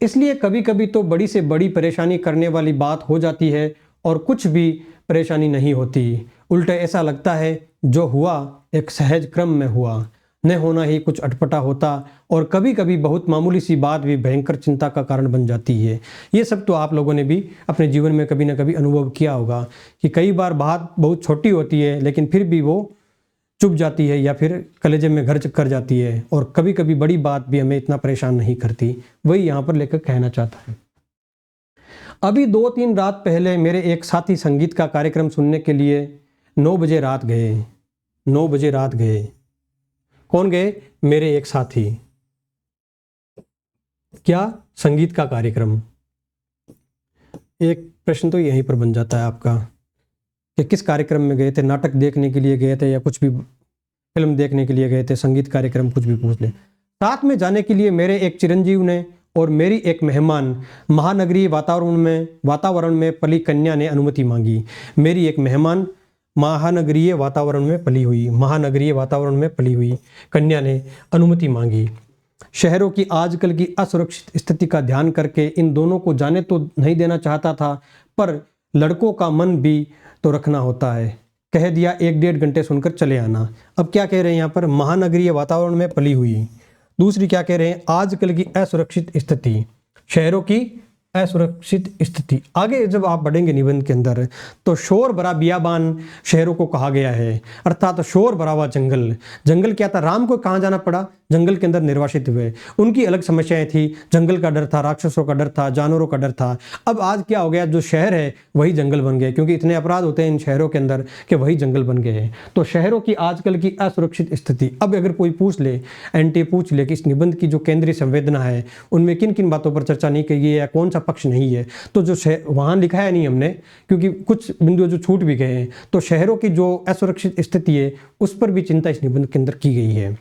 इसलिए कभी कभी तो बड़ी से बड़ी परेशानी करने वाली बात हो जाती है और कुछ भी परेशानी नहीं होती। उल्टा ऐसा लगता है जो हुआ एक सहज क्रम में हुआ, न होना ही कुछ अटपटा होता, और कभी कभी बहुत मामूली सी बात भी भयंकर चिंता का कारण बन जाती है। ये सब तो आप लोगों ने भी अपने जीवन में कभी ना कभी अनुभव किया होगा कि कई बार बात बहुत छोटी होती है लेकिन फिर भी वो चुभ जाती है या फिर कलेजे में घर कर जाती है, और कभी कभी बड़ी बात भी हमें इतना परेशान नहीं करती। वही यहाँ पर लेखक कहना चाहता है। अभी 2-3 रात पहले मेरे एक साथी संगीत का कार्यक्रम सुनने के लिए 9 बजे रात गए। 9 बजे रात गए। कौन गए? मेरे एक साथी। क्या? संगीत का कार्यक्रम। एक प्रश्न तो यहीं पर बन जाता है आपका कि किस कार्यक्रम में गए थे? नाटक देखने के लिए गए थे या कुछ भी, फिल्म देखने के लिए गए थे, संगीत कार्यक्रम, कुछ भी पूछ ले। साथ में जाने के लिए मेरे एक चिरंजीव ने और मेरी एक मेहमान महानगरीय वातावरण में पली कन्या ने अनुमति मांगी। मेरी एक मेहमान महानगरीय वातावरण में पली हुई कन्या ने अनुमति मांगी। शहरों की आजकल की असुरक्षित स्थिति का ध्यान करके इन दोनों को जाने तो नहीं देना चाहता था, पर लड़कों का मन भी तो रखना होता है। कह दिया 1-1.5 घंटे सुनकर चले आना। अब क्या कह रहे हैं यहाँ पर? महानगरीय वातावरण में पली हुई। दूसरी क्या कह रहे हैं? आजकल की असुरक्षित स्थिति, शहरों की असुरक्षित स्थिति। आगे जब आप बढ़ेंगे निबंध के अंदर तो शोर भरा बियाबान शहरों को कहा गया है, अर्थात शोर भरा हुआ जंगल। जंगल क्या था? राम को कहाँ जाना पड़ा? जंगल के अंदर निर्वासित हुए। उनकी अलग समस्याएं थी, जंगल का डर था, राक्षसों का डर था, जानवरों का डर था। अब आज क्या हो गया? जो शहर है वही जंगल बन गए, क्योंकि इतने अपराध होते हैं इन शहरों के अंदर कि वही जंगल बन गए हैं। तो शहरों की आजकल की असुरक्षित स्थिति। अब अगर कोई पूछ ले, एनटी पूछ ले कि इस निबंध की जो केंद्रीय संवेदना है उनमें किन किन बातों पर चर्चा नहीं की गई है या कौन सा पक्ष नहीं है, तो जो वहाँ लिखा है नहीं हमने, क्योंकि कुछ बिंदु जो छूट भी गए हैं। तो शहरों की जो असुरक्षित स्थिति है उस पर भी चिंता इस निबंध के अंदर की गई है,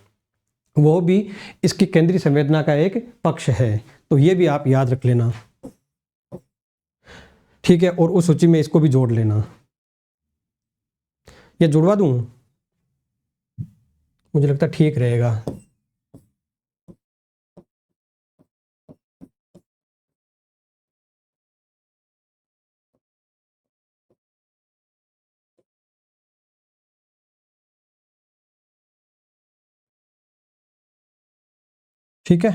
वो भी इसकी केंद्रीय संवेदना का एक पक्ष है। तो ये भी आप याद रख लेना, ठीक है। और उस सूची में इसको भी जोड़ लेना। ये जुड़वा दूं? मुझे लगता है ठीक रहेगा। ठीक है,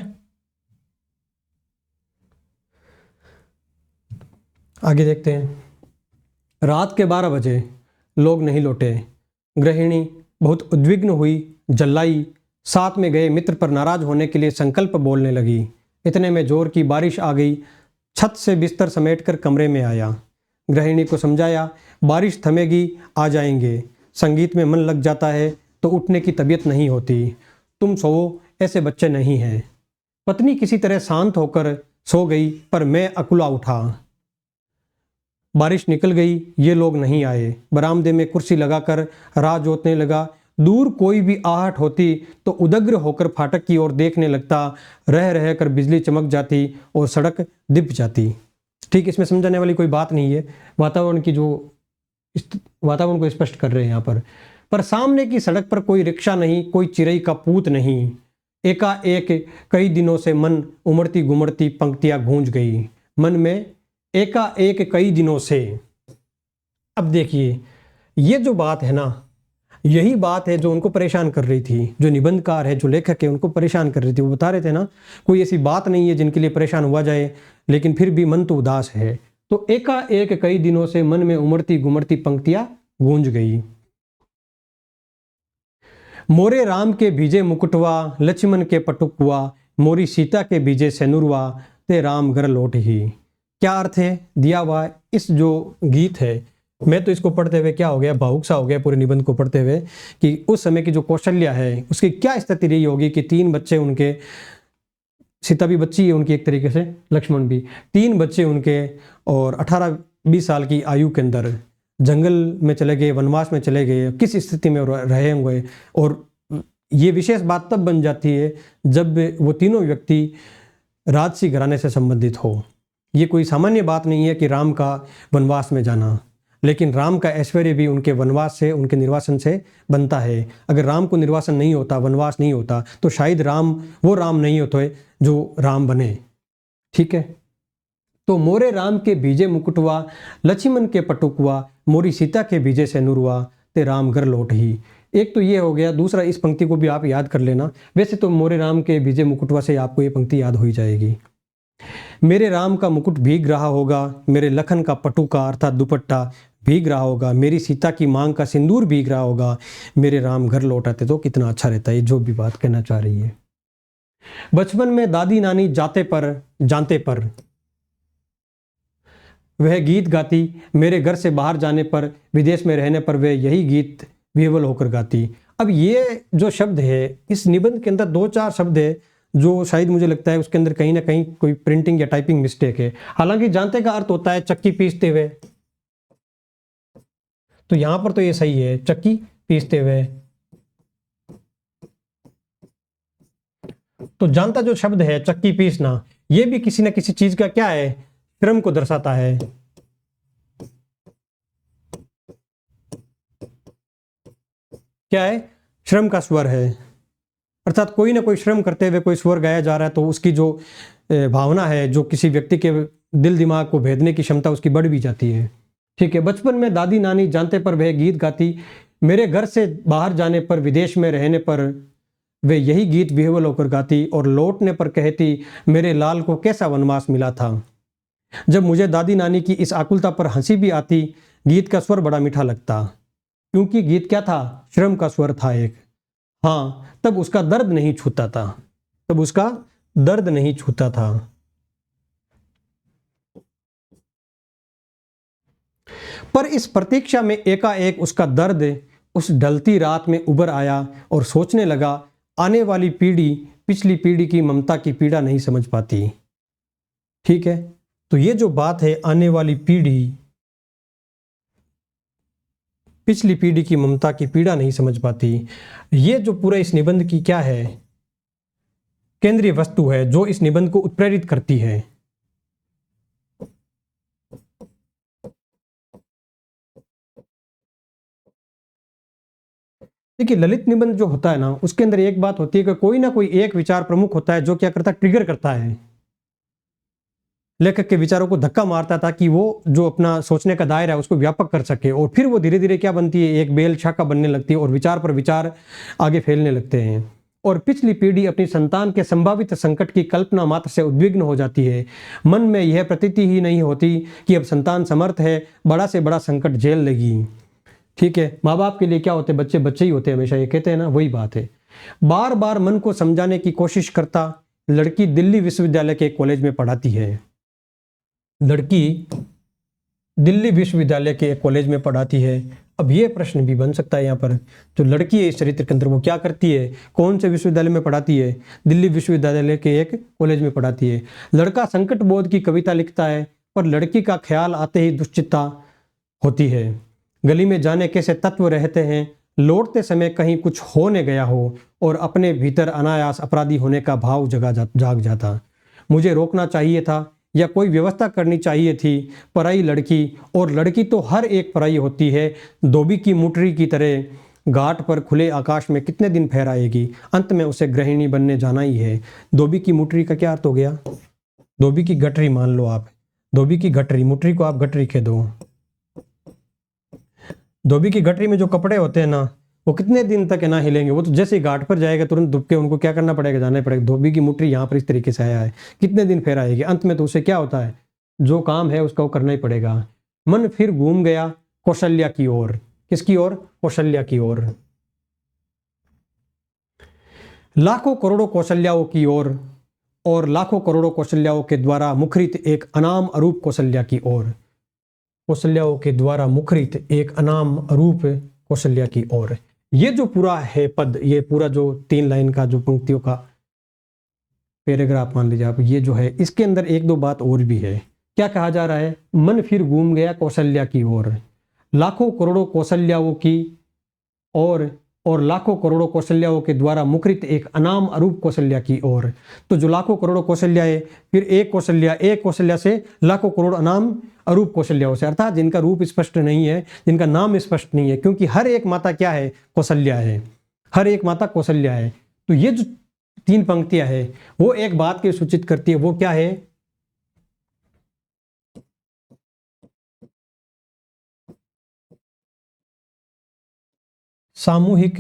आगे देखते हैं। रात के 12 बजे लोग नहीं लौटे। गृहिणी बहुत उद्विग्न हुई, जल्लाई साथ में गए मित्र पर नाराज होने के लिए संकल्प बोलने लगी। इतने में जोर की बारिश आ गई। छत से बिस्तर समेटकर कमरे में आया। गृहिणी को समझाया, बारिश थमेगी, आ जाएंगे। संगीत में मन लग जाता है तो उठने की तबीयत नहीं होती। तुम सोओ, ऐसे बच्चे नहीं हैं। पत्नी किसी तरह शांत होकर सो गई, पर मैं अकुला उठा। बारिश निकल गई, ये लोग नहीं आए। बरामदे में कुर्सी लगाकर राह जोतने लगा। दूर कोई भी आहट होती तो उदग्र होकर फाटक की ओर देखने लगता। रह रह कर बिजली चमक जाती और सड़क दिप जाती। ठीक, इसमें समझाने वाली कोई बात नहीं है, वातावरण की जो वातावरण को स्पष्ट कर रहे हैं यहाँ पर सामने की सड़क पर कोई रिक्शा नहीं, कोई चिरई का पूत नहीं। एकाएक कई दिनों से मन उमड़ती गुमड़ती पंक्तियां गूंज गई। मन में एकाएक कई दिनों से। अब देखिए, ये जो बात है ना, यही बात है जो उनको परेशान कर रही थी। जो निबंधकार है, जो लेखक है, उनको परेशान कर रही थी। वो बता रहे थे ना, कोई ऐसी बात नहीं है जिनके लिए परेशान हुआ जाए, लेकिन फिर भी मन तो उदास है। तो एकाएक कई दिनों से मन में उमड़ती गुमड़ती पंक्तियां गूंज गई। मोरे राम के बीजे मुकुटवा, लक्ष्मण के पटुकवा, मोरी सीता के बीजे सेनुरवा, ते राम घर लौट ही। क्या अर्थ है दिया हुआ इस जो गीत है? मैं तो इसको पढ़ते हुए क्या हो गया, भावुक सा हो गया पूरे निबंध को पढ़ते हुए, कि उस समय की जो कौशल्या है उसकी क्या स्थिति रही होगी कि 3 बच्चे उनके, सीता भी बच्ची है उनकी एक तरीके से, लक्ष्मण भी, 3 बच्चे उनके, और 18-20 साल की आयु के अंदर जंगल में चले गए, वनवास में चले गए, किस स्थिति में रहे होंगे। और ये विशेष बात तब बन जाती है जब वो तीनों व्यक्ति राजसी घराने से संबंधित हो। ये कोई सामान्य बात नहीं है कि राम का वनवास में जाना, लेकिन राम का ऐश्वर्य भी उनके वनवास से, उनके निर्वासन से बनता है। अगर राम को निर्वासन नहीं होता, वनवास नहीं होता, तो शायद राम वो राम नहीं होते जो राम बने। ठीक है, तो मोरे राम के बीजे मुकुटवा, लक्ष्मण के पटुकवा, मोरी सीता के बीजे से नुरवा, ते राम घर लौट ही। एक तो ये हो गया। दूसरा, इस पंक्ति को भी आप याद कर लेना। वैसे तो मोरे राम के बीजे मुकुटवा से आपको ये पंक्ति याद हो ही जाएगी। मेरे राम का मुकुट भीग रहा होगा, मेरे लखन का पटुका अर्थात दुपट्टा भीग रहा होगा, मेरी सीता की मांग का सिंदूर भीग रहा होगा, मेरे राम घर लौट आते तो कितना अच्छा रहता है। जो भी बात कहना चाह रही है। बचपन में दादी नानी जानते पर वह गीत गाती, मेरे घर से बाहर जाने पर, विदेश में रहने पर वह यही गीत विह्वल होकर गाती। अब ये जो शब्द है, इस निबंध के अंदर 2-4 शब्द है जो शायद मुझे लगता है उसके अंदर कहीं ना कहीं कोई प्रिंटिंग या टाइपिंग मिस्टेक है। हालांकि जानते का अर्थ होता है चक्की पीसते हुए, तो यहां पर तो ये सही है, चक्की पीसते हुए। तो जानता जो शब्द है, चक्की पीसना, ये भी किसी ना किसी चीज का क्या है, श्रम को दर्शाता है। क्या है? श्रम का स्वर है, अर्थात कोई ना कोई श्रम करते हुए कोई स्वर गाया जा रहा है, तो उसकी जो भावना है, जो किसी व्यक्ति के दिल दिमाग को भेदने की क्षमता उसकी बढ़ भी जाती है। ठीक है, बचपन में दादी नानी जानते पर वह गीत गाती, मेरे घर से बाहर जाने पर, विदेश में रहने पर वे यही गीत विह्वल होकर गाती, और लौटने पर कहती, मेरे लाल को कैसा वनवास मिला था। जब मुझे दादी नानी की इस आकुलता पर हंसी भी आती, गीत का स्वर बड़ा मीठा लगता, क्योंकि गीत क्या था? श्रम का स्वर था एक। हाँ, तब उसका दर्द नहीं छूता था, तब उसका दर्द नहीं छूता था। पर इस प्रतीक्षा में एकाएक उसका दर्द उस ढलती रात में उभर आया और सोचने लगा, आने वाली पीढ़ी पिछली पीढ़ी की ममता की पीड़ा नहीं समझ पाती। ठीक है, तो ये जो बात है, आने वाली पीढ़ी पिछली पीढ़ी की ममता की पीड़ा नहीं समझ पाती, ये जो पूरा इस निबंध की क्या है, केंद्रीय वस्तु है जो इस निबंध को उत्प्रेरित करती है। देखिए, ललित निबंध जो होता है ना, उसके अंदर एक बात होती है कि कोई ना कोई एक विचार प्रमुख होता है जो क्या करता है, ट्रिगर करता है, लेखक के विचारों को धक्का मारता था कि वो जो अपना सोचने का दायरा है उसको व्यापक कर सके, और फिर वो धीरे धीरे क्या बनती है, एक बेल शाखा बनने लगती है और विचार पर विचार आगे फैलने लगते हैं। और पिछली पीढ़ी अपनी संतान के संभावित संकट की कल्पना मात्र से उद्विग्न हो जाती है। मन में यह प्रतीति ही नहीं होती कि अब संतान समर्थ है, बड़ा से बड़ा संकट झेल लेगी। ठीक है, माँ बाप के लिए क्या होते हैं, बच्चे बच्चे ही होते हैं, हमेशा ये कहते हैं ना, वही बात है। बार बार मन को समझाने की कोशिश करता। लड़की दिल्ली विश्वविद्यालय के कॉलेज में पढ़ाती है, लड़की दिल्ली विश्वविद्यालय के कॉलेज में पढ़ाती है। अब ये प्रश्न भी बन सकता है यहाँ पर, जो लड़की है इस चरित्र के अंदर वो क्या करती है, कौन से विश्वविद्यालय में पढ़ाती है? दिल्ली विश्वविद्यालय के एक कॉलेज में पढ़ाती है। लड़का संकट बोध की कविता लिखता है, पर लड़की का ख्याल आते ही दुश्चिंता होती है। गली में जाने कैसे तत्व रहते हैं, लौटते समय कहीं कुछ होने गया हो और अपने भीतर अनायास अपराधी होने का भाव जाग जाता। मुझे रोकना चाहिए था या कोई व्यवस्था करनी चाहिए थी। पराई लड़की, और लड़की तो हर एक पराई होती है, धोबी की मुटरी की तरह घाट पर खुले आकाश में कितने दिन फहराएगी, अंत में उसे गृहिणी बनने जाना ही है। धोबी की मुटरी का क्या अर्थ हो गया? धोबी की गठरी मान लो आप, धोबी की गठरी, मुटरी को आप गठरी कह दो। धोबी की गठरी में जो कपड़े होते हैं ना, वो कितने दिन तक है ना हिलेंगे, वो तो जैसे ही घाट पर जाएगा तुरंत दुब के उनको क्या करना पड़ेगा, जाना पड़ेगा। धोबी की मुट्ठी यहाँ पर इस तरीके से आया है, कितने दिन फहराएगी, अंत में तो उसे क्या होता है, जो काम है उसका वो करना ही पड़ेगा। मन फिर घूम गया कौशल्या की ओर। किसकी ओर? कौशल्या की ओर। लाखों करोड़ों कौशल्याओं की ओर, और लाखों करोड़ों कौशल्याओं के द्वारा मुखरित एक अनाम अरूप कौशल्या की ओर। कौशल्याओं के द्वारा मुखरित एक अनाम अरूप कौशल्या की ओर। ये जो पूरा है पद, ये पूरा जो 3 लाइन का जो पंक्तियों का पैराग्राफ मान लीजिए आप, ये जो है इसके अंदर एक दो बात और भी है। क्या कहा जा रहा है? मन फिर घूम गया कौशल्या की ओर, लाखों करोड़ों कौशल्याओं की और लाखों करोड़ों कौशल्याओं के द्वारा मुखरित एक अनाम अरूप कौशल्या की ओर। तो जो लाखों करोड़ों कौशल्या है, फिर एक कौशल्या से लाखों करोड़ अनाम अरूप कौशल्याओं से, अर्थात जिनका रूप स्पष्ट नहीं है, जिनका नाम स्पष्ट नहीं है, क्योंकि हर एक माता क्या है? कौशल्या है, हर एक माता कौशल्या है। तो ये जो 3 पंक्तियां है वो एक बात की सूचित करती है, वो क्या है? सामूहिक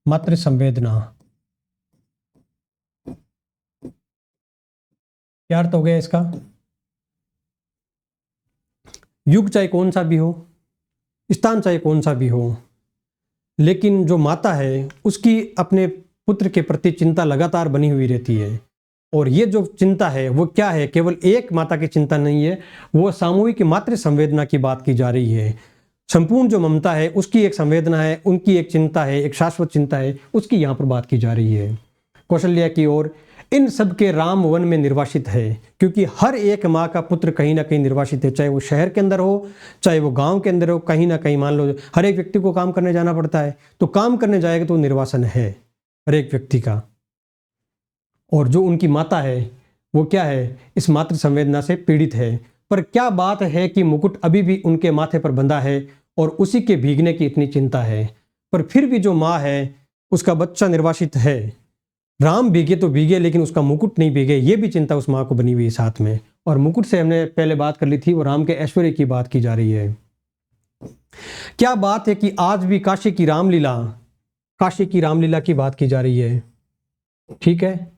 मातृ संवेदना। क्या अर्थ हो गया इसका? युग चाहे कौन सा भी हो, स्थान चाहे कौन सा भी हो, लेकिन जो माता है उसकी अपने पुत्र के प्रति चिंता लगातार बनी हुई रहती है। और ये जो चिंता है वो क्या है? केवल एक माता की चिंता नहीं है, वो सामूहिक मातृ संवेदना की बात की जा रही है। संपूर्ण जो ममता है उसकी एक संवेदना है, उनकी एक चिंता है, एक शाश्वत चिंता है, उसकी यहाँ पर बात की जा रही है। कौशल्या की ओर इन सब के राम वन में निर्वासित है, क्योंकि हर एक माँ का पुत्र कहीं ना कहीं निर्वासित है, चाहे वो शहर के अंदर हो चाहे वो गांव के अंदर हो, कहीं ना कहीं मान लो हर एक व्यक्ति को काम करने जाना पड़ता है, तो काम करने जाएगा तो निर्वासन है हर एक व्यक्ति का। और जो उनकी माता है वो क्या है? इस मातृ संवेदना से पीड़ित है। पर क्या बात है कि मुकुट अभी भी उनके माथे पर बंधा है और उसी के भीगने की इतनी चिंता है, पर फिर भी जो माँ है उसका बच्चा निर्वासित है। राम भीगे तो भीगे, लेकिन उसका मुकुट नहीं भीगे, ये भी चिंता उस माँ को बनी हुई है साथ में। और मुकुट से हमने पहले बात कर ली थी, वो राम के ऐश्वर्य की बात की जा रही है। क्या बात है कि आज भी काशी की रामलीला की बात की जा रही है। ठीक है,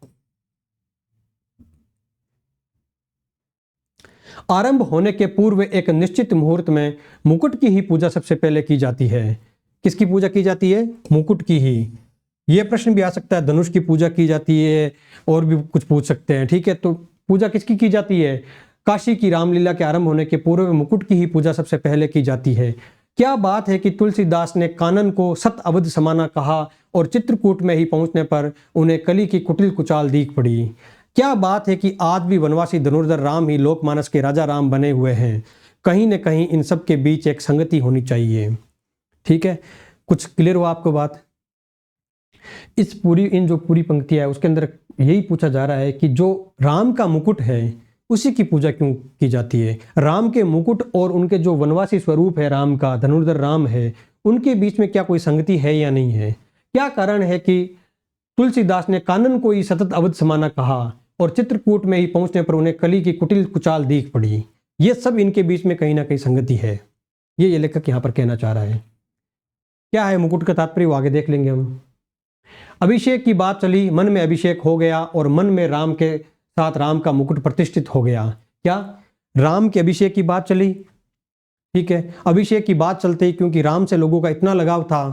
आरंभ होने के पूर्व एक निश्चित मुहूर्त में मुकुट की ही पूजा सबसे पहले की जाती है। किसकी पूजा की जाती है? मुकुट की ही। ये प्रश्न भी आ सकता है, धनुष की पूजा की जाती है, और भी कुछ पूछ सकते हैं। ठीक है, तो पूजा किसकी की जाती है? काशी की रामलीला के आरंभ होने के पूर्व मुकुट की ही पूजा सबसे पहले की जाती है। क्या बात है कि तुलसीदास ने कानन को सत अवध समाना कहा और चित्रकूट में ही पहुंचने पर उन्हें कली की कुटिल कुचाल दीख पड़ी। क्या बात है कि आज भी वनवासी धनुर्धर राम ही लोकमानस के राजा राम बने हुए हैं। कहीं न कहीं इन सब के बीच एक संगति होनी चाहिए। ठीक है, कुछ क्लियर हुआ आपको बात? इन जो पूरी पंक्तियां है उसके अंदर यही पूछा जा रहा है कि जो राम का मुकुट है उसी की पूजा क्यों की जाती है। राम के मुकुट और उनके जो वनवासी स्वरूप है राम का, धनुर्धर राम है, उनके बीच में क्या कोई संगति है या नहीं है? क्या कारण है कि तुलसीदास ने कानन को ही सतत अवध समाना कहा और चित्रकूट में ही पहुंचने पर उन्हें कली की कुटिल कुचाल दीख पड़ी? ये सब इनके बीच में कहीं ना कहीं संगति है, ये लेखक यहां पर कहना चाह रहा है। क्या है मुकुट का तात्पर्य, वो आगे देख लेंगे हम। अभिषेक की बात चली, मन में अभिषेक हो गया और मन में राम के साथ राम का मुकुट प्रतिष्ठित हो गया। क्या? राम के अभिषेक की बात चली। ठीक है, अभिषेक की बात चलते ही क्योंकि राम से लोगों का इतना लगाव था,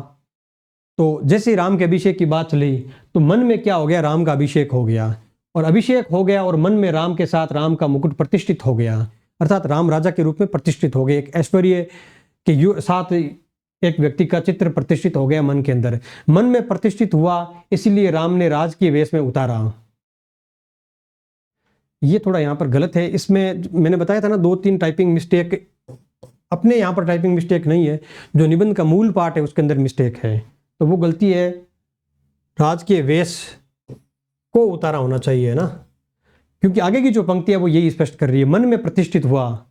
तो जैसे राम के अभिषेक की बात चली तो मन में क्या हो गया? राम का अभिषेक हो गया, और अभिषेक हो गया और मन में राम के साथ राम का मुकुट प्रतिष्ठित हो गया, अर्थात राम राजा के रूप में प्रतिष्ठित हो गए। एक ऐश्वर्य के साथ एक व्यक्ति का चित्र प्रतिष्ठित हो गया मन के अंदर। मन में प्रतिष्ठित हुआ, इसलिए राम ने राज के वेश में उतारा। ये थोड़ा यहां पर गलत है। इसमें मैंने बताया था ना, 2-3 टाइपिंग मिस्टेक, अपने यहां पर टाइपिंग मिस्टेक नहीं है, जो निबंध का मूल पार्ट है उसके अंदर मिस्टेक है, तो वो गलती है। राज के वेश को उतारा होना चाहिए ना, क्योंकि आगे की जो पंक्ति है वो यही स्पष्ट कर रही है, मन में प्रतिष्ठित हुआ।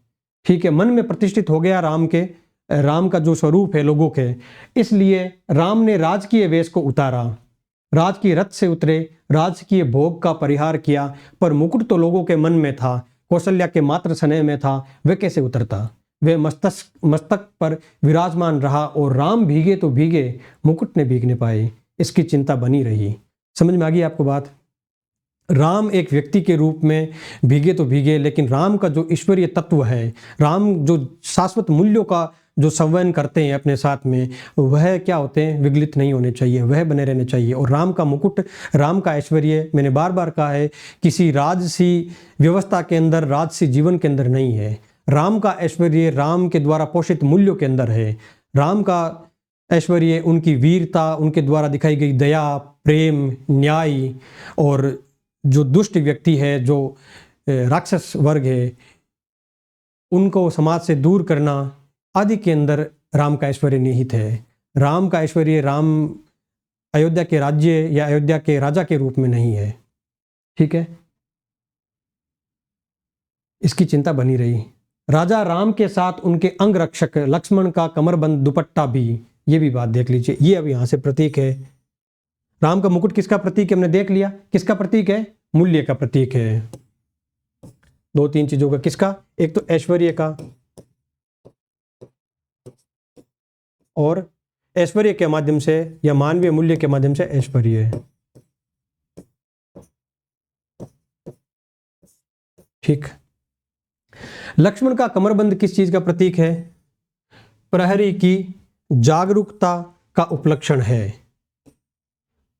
ठीक है, मन में प्रतिष्ठित हो गया राम का जो स्वरूप है लोगों के, इसलिए राम ने राजकीय वेश को उतारा, राजकीय रथ से उतरे, राजकीय भोग का परिहार किया, पर मुकुट तो लोगों के मन में था, कौशल्या के मात्र स्नेह में था, वह कैसे उतरता? वह मस्तक पर विराजमान रहा और राम भीगे तो भीगे, मुकुट ने भीग नहीं पाए, इसकी चिंता बनी रही। समझ में आ गई आपको बात? राम एक व्यक्ति के रूप में भीगे तो भीगे, लेकिन राम का जो ईश्वरीय तत्व है, राम जो शाश्वत मूल्यों का जो संवहन करते हैं अपने साथ में, वह क्या होते हैं? विगलित नहीं होने चाहिए, वह बने रहने चाहिए। और राम का मुकुट, राम का ऐश्वर्य, मैंने बार बार कहा है, किसी राजसी व्यवस्था के अंदर, राजसी जीवन के अंदर नहीं है। राम का ऐश्वर्य राम के द्वारा पोषित मूल्यों के अंदर है। राम का ऐश्वर्य उनकी वीरता, उनके द्वारा दिखाई गई दया, प्रेम, न्याय, और जो दुष्ट व्यक्ति है, जो राक्षस वर्ग है, उनको समाज से दूर करना आदि के अंदर राम का ऐश्वर्य निहित है। राम का ऐश्वर्य राम अयोध्या के राज्य या अयोध्या के राजा के रूप में नहीं है। ठीक है, इसकी चिंता बनी रही। राजा राम के साथ उनके अंग रक्षक लक्ष्मण का कमरबंद दुपट्टा भी, ये भी बात देख लीजिए। ये अब यहां से प्रतीक है। राम का मुकुट किसका प्रतीक है? हमने देख लिया किसका प्रतीक है? मूल्य का प्रतीक है। 2-3 चीजों का, किसका? एक तो ऐश्वर्य का, और ऐश्वर्य के माध्यम से या मानवीय मूल्य के माध्यम से ऐश्वर्य। ठीक। लक्ष्मण का कमरबंद किस चीज का प्रतीक है? प्रहरी की जागरूकता का उपलक्षण है।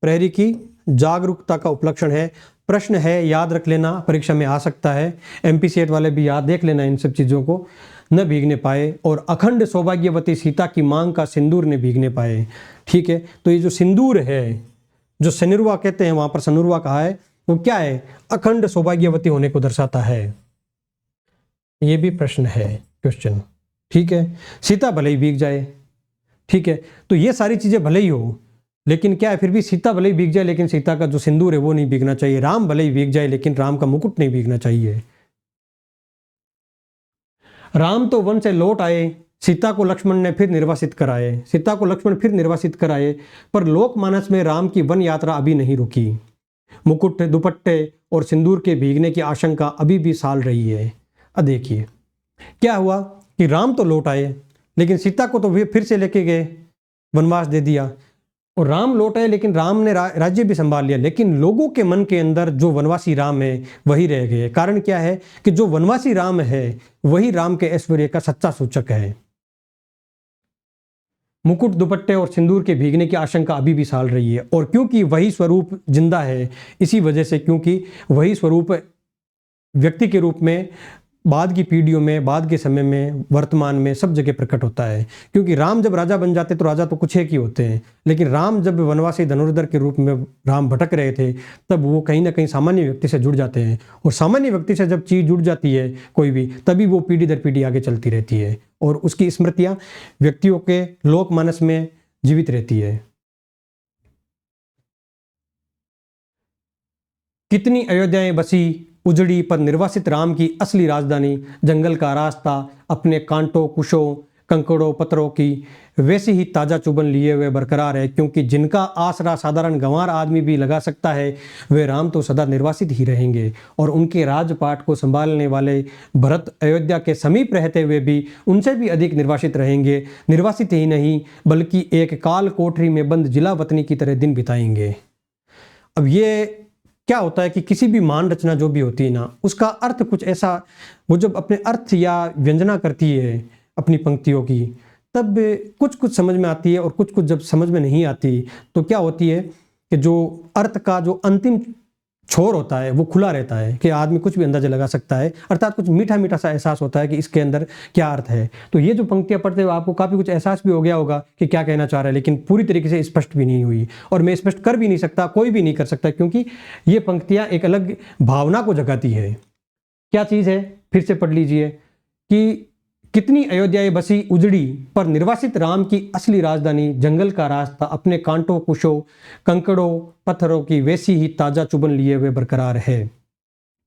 प्रहरी की जागरूकता का उपलक्षण है। प्रश्न है, याद रख लेना, परीक्षा में आ सकता है, एमपी सेट वाले भी याद देख लेना इन सब चीजों को। न भीगने पाए और अखंड सौभाग्यवती सीता की मांग का सिंदूर ने भीगने पाए। ठीक है, तो ये जो सिंदूर है, जो सनुरवा कहते हैं, वहां पर सनुरवा कहा है, वो क्या है? अखंड सौभाग्यवती होने को दर्शाता है। ये भी प्रश्न है, क्वेश्चन। ठीक है, सीता भले ही भीग जाए, ठीक है, तो ये सारी चीजें भले ही हो, लेकिन क्या है, फिर भी सीता भले ही भीग जाए, लेकिन सीता का जो सिंदूर है वो नहीं भीगना चाहिए। राम भले ही भीग जाए, लेकिन राम का मुकुट नहीं भीगना चाहिए। राम तो वन से लौट आए, सीता को लक्ष्मण ने फिर निर्वासित कराए, सीता को लक्ष्मण फिर निर्वासित कराए, पर लोकमानस में राम की वन यात्रा अभी नहीं रुकी। मुकुट, दुपट्टे और सिंदूर के भीगने की आशंका अभी भी साल रही है। अब देखिए क्या हुआ कि राम तो लौट आए, लेकिन सीता को तो वे फिर से लेके गए, वनवास दे दिया, और राम लौटे, लेकिन राम ने राज्य भी संभाल लिया, लेकिन लोगों के मन के अंदर जो वनवासी राम है वही रह गए। कारण क्या है कि जो वनवासी राम है वही राम के ऐश्वर्य का सच्चा सूचक है। मुकुट, दुपट्टे और सिंदूर के भीगने की आशंका अभी भी साल रही है, और क्योंकि वही स्वरूप जिंदा है, इसी वजह से, क्योंकि वही स्वरूप व्यक्ति के रूप में बाद की पीढ़ियों में, बाद के समय में, वर्तमान में सब जगह प्रकट होता है। क्योंकि राम जब राजा बन जाते तो राजा तो कुछ एक ही होते हैं, लेकिन राम जब वनवासी धनुर्धर के रूप में राम भटक रहे थे तब वो कहीं ना कहीं सामान्य व्यक्ति से जुड़ जाते हैं, और सामान्य व्यक्ति से जब चीज़ जुड़ जाती है कोई भी, तभी वो पीढ़ी दर पीढ़ी आगे चलती रहती है और उसकी स्मृतियाँ व्यक्तियों के लोकमानस में जीवित रहती है। कितनी अयोध्याएं बसी उजड़ी, पर निर्वासित राम की असली राजधानी जंगल का रास्ता अपने कांटों, कुशों, कंकड़ों, पत्थरों की वैसी ही ताज़ा चुभन लिए हुए बरकरार है। क्योंकि जिनका आसरा साधारण गंवार आदमी भी लगा सकता है, वे राम तो सदा निर्वासित ही रहेंगे, और उनके राजपाट को संभालने वाले भरत अयोध्या के समीप रहते हुए भी उनसे भी अधिक निर्वासित रहेंगे। निर्वासित ही नहीं, बल्कि एक काल कोठरी में बंद जिला वतनी की तरह दिन बिताएंगे। अब ये क्या होता है कि किसी भी महान रचना जो भी होती है ना, उसका अर्थ कुछ ऐसा, वो जब अपने अर्थ या व्यंजना करती है अपनी पंक्तियों की, तब कुछ कुछ समझ में आती है, और कुछ कुछ जब समझ में नहीं आती तो क्या होती है कि जो अर्थ का जो अंतिम छोर होता है वो खुला रहता है कि आदमी कुछ भी अंदाजा लगा सकता है, अर्थात कुछ मीठा मीठा सा एहसास होता है कि इसके अंदर क्या अर्थ है। तो ये जो पंक्तियां पढ़ते हुए आपको काफ़ी कुछ एहसास भी हो गया होगा कि क्या कहना चाह रहा है, लेकिन पूरी तरीके से स्पष्ट भी नहीं हुई, और मैं स्पष्ट कर भी नहीं सकता, कोई भी नहीं कर सकता, क्योंकि ये पंक्तियां एक अलग भावना को जगाती है। क्या चीज़ है, फिर से पढ़ लीजिए कि कितनी अयोध्याएं बसी उजड़ी, पर निर्वासित राम की असली राजधानी जंगल का रास्ता अपने कांटों, कुशों, कंकड़ों, पत्थरों की वैसी ही ताजा चुभन लिए हुए बरकरार है।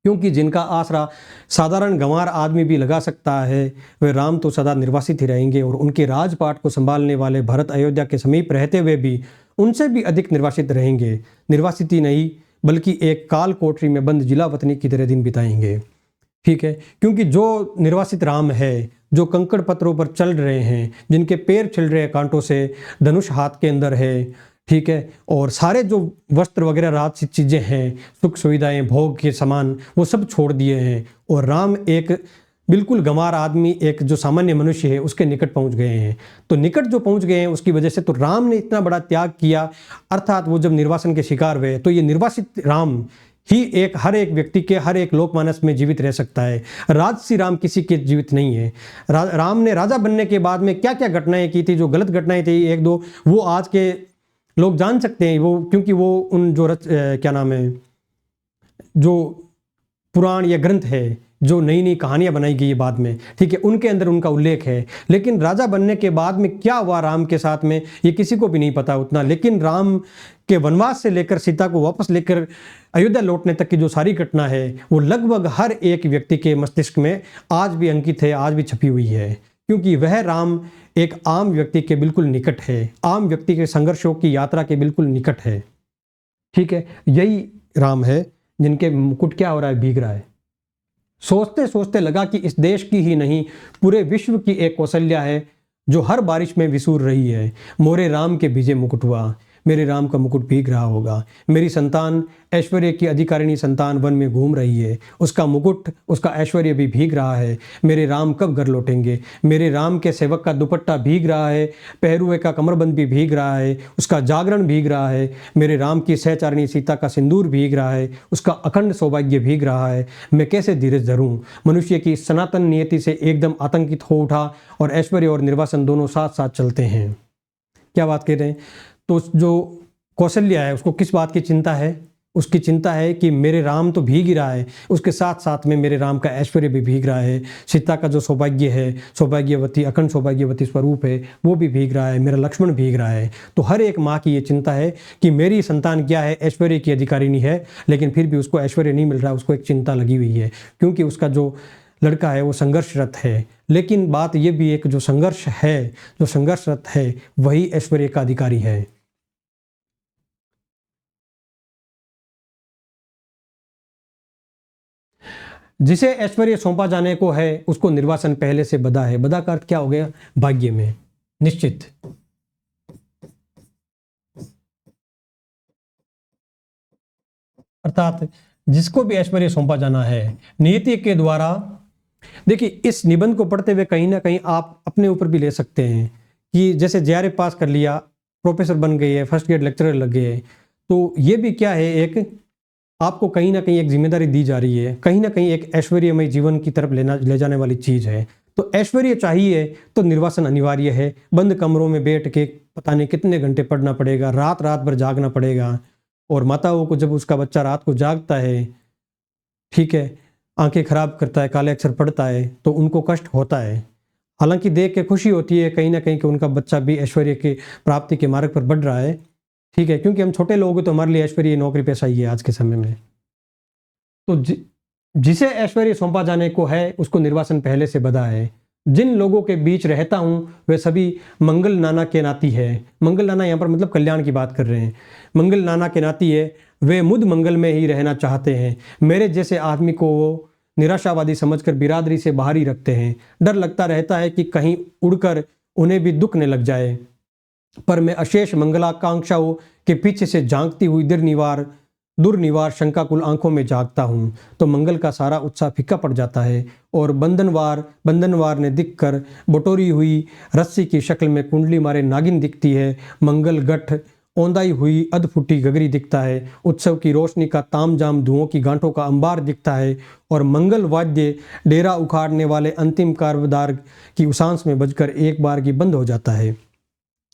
क्योंकि जिनका आसरा साधारण गंवार आदमी भी लगा सकता है, वे राम तो सदा निर्वासित ही रहेंगे, और उनके राजपाट को संभालने वाले भरत अयोध्या के समीप रहते हुए भी उनसे भी अधिक निर्वासित रहेंगे। निर्वासित ही नहीं, बल्कि एक काल कोठरी में बंद जिला वतनी की तरह दिन बिताएंगे। ठीक है, क्योंकि जो निर्वासित राम है, जो कंकड़ पत्थरों पर चल रहे हैं, जिनके पैर चल रहे हैं कांटों से, धनुष हाथ के अंदर है, ठीक है, और सारे जो वस्त्र वगैरह रात चीज़ें हैं, सुख सुविधाएं, भोग के सामान, वो सब छोड़ दिए हैं, और राम एक बिल्कुल गंवार आदमी, एक जो सामान्य मनुष्य है, उसके निकट पहुंच गए हैं। तो निकट जो पहुंच गए हैं उसकी वजह से तो राम ने इतना बड़ा त्याग किया, अर्थात वो जब निर्वासन के शिकार हुए तो ये निर्वासित राम ही एक हर एक व्यक्ति के, हर एक लोकमानस में जीवित रह सकता है। राजसी राम किसी के जीवित नहीं है। राम ने राजा बनने के बाद में क्या क्या घटनाएं की थी, जो गलत घटनाएं थी एक दो, वो आज के लोग जान सकते हैं, वो क्योंकि वो उन जो क्या नाम है, जो पुराण या ग्रंथ है, जो नई नई कहानियां बनाई गई है बाद में, ठीक है, उनके अंदर उनका उल्लेख है। लेकिन राजा बनने के बाद में क्या हुआ राम के साथ में, ये किसी को भी नहीं पता उतना। लेकिन राम के वनवास से लेकर सीता को वापस लेकर अयोध्या लौटने तक की जो सारी घटना है, वो लगभग हर एक व्यक्ति के मस्तिष्क में आज भी अंकित है, आज भी छपी हुई है, क्योंकि वह राम एक आम व्यक्ति के बिल्कुल निकट है, आम व्यक्ति के संघर्षों की यात्रा के बिल्कुल निकट है। ठीक है, यही राम है जिनके मुकुट क्या हो रहा है, भीग रहा है। सोचते सोचते लगा कि इस देश की ही नहीं, पूरे विश्व की एक कौशल्या है जो हर बारिश में विसूर रही है। मोरे राम के भीजे मुकुट हुआ, मेरे राम का मुकुट भीग रहा होगा। मेरी संतान, ऐश्वर्य की अधिकारिणी संतान वन में घूम रही है, उसका मुकुट, उसका ऐश्वर्य भी भीग रहा है। मेरे राम कब घर लौटेंगे? मेरे राम के सेवक का दुपट्टा भीग रहा है, पहरुए का कमरबंद भी भीग रहा है, उसका जागरण भीग रहा है। मेरे राम की सहचारिणी सीता का सिंदूर भीग रहा है, उसका अखंड सौभाग्य भीग रहा है। मैं कैसे धीरज धरूं? मनुष्य की सनातन नियति से एकदम आतंकित हो उठा, और ऐश्वर्य और निर्वासन दोनों साथ साथ चलते हैं। क्या बात कह रहे हैं? तो जो कौशल्या है उसको किस बात की चिंता है? उसकी चिंता है कि मेरे राम तो भीग ही रहा है, उसके साथ साथ में मेरे राम का ऐश्वर्य भी भीग रहा है। सीता का जो सौभाग्य है, सौभाग्यवती, अखंड सौभाग्यवती स्वरूप है, वो भी भीग रहा है। मेरा लक्ष्मण भीग रहा है। तो हर एक माँ की ये चिंता है कि मेरी संतान क्या है, ऐश्वर्य की अधिकारिणी है, लेकिन फिर भी उसको ऐश्वर्य नहीं मिल रहा, उसको एक चिंता लगी हुई है, क्योंकि उसका जो लड़का है वो संघर्षरत है। लेकिन बात ये भी है कि जो संघर्षरत है वही ऐश्वर्य का अधिकारी है। जिसे ऐश्वर्य सौंपा जाने को है उसको निर्वासन पहले से बधा है। बधा का अर्थ क्या हो गया? भाग्य में निश्चित। अर्थात जिसको भी ऐश्वर्य सौंपा जाना है नीति के द्वारा। देखिए, इस निबंध को पढ़ते हुए कहीं ना कहीं आप अपने ऊपर भी ले सकते हैं कि जैसे जेआरएफ पास कर लिया, प्रोफेसर बन गए है, फर्स्ट ग्रेड लेक्चरर लग गए, तो ये भी क्या है, एक आपको कहीं ना कहीं एक जिम्मेदारी दी जा रही है, कहीं ना कहीं एक ऐश्वर्यमय जीवन की तरफ ले जाने वाली चीज़ है। तो ऐश्वर्य चाहिए तो निर्वासन अनिवार्य है। बंद कमरों में बैठ के पता नहीं कितने घंटे पढ़ना पड़ेगा, रात रात भर जागना पड़ेगा। और माताओं को जब उसका बच्चा रात को जागता है, ठीक है, आंखें खराब करता है, काले अक्षर पढ़ता है, तो उनको कष्ट होता है। हालांकि देख के खुशी होती है कहीं ना कहीं कि उनका बच्चा भी ऐश्वर्य की प्राप्ति के मार्ग पर बढ़ रहा है, ठीक है, क्योंकि हम छोटे लोग हैं तो हमारे लिए ऐश्वर्य नौकरी पेशा ही है आज के समय में। तो जिसे ऐश्वर्य सौंपा जाने को है उसको निर्वासन पहले से बधा है। जिन लोगों के बीच रहता हूं वे सभी मंगल नाना के नाती है। मंगल नाना यहाँ पर मतलब कल्याण की बात कर रहे हैं। मंगल नाना के नाती है, वे मुद मंगल में ही रहना चाहते हैं। मेरे जैसे आदमी को वो निराशावादी समझकर बिरादरी से बाहर ही रखते हैं। डर लगता रहता है कि कहीं उड़कर उन्हें भी दुख न लग जाए। पर मैं अशेष मंगलाकांक्षाओं के पीछे से झांकती हुई दुर्निवार शंकाकुल आंखों में जागता हूँ तो मंगल का सारा उत्साह फीका पड़ जाता है और बंधनवार ने दिखकर बटोरी हुई रस्सी की शक्ल में कुंडली मारे नागिन दिखती है। मंगल गठ औंधाई हुई अधफुटी गगरी दिखता है। उत्सव की रोशनी का तामझाम धुओं की गांठों का अंबार दिखता है और मंगल वाद्य डेरा उखाड़ने वाले अंतिम कार्बदार की उसांस में बजकर एक बार की बंद हो जाता है।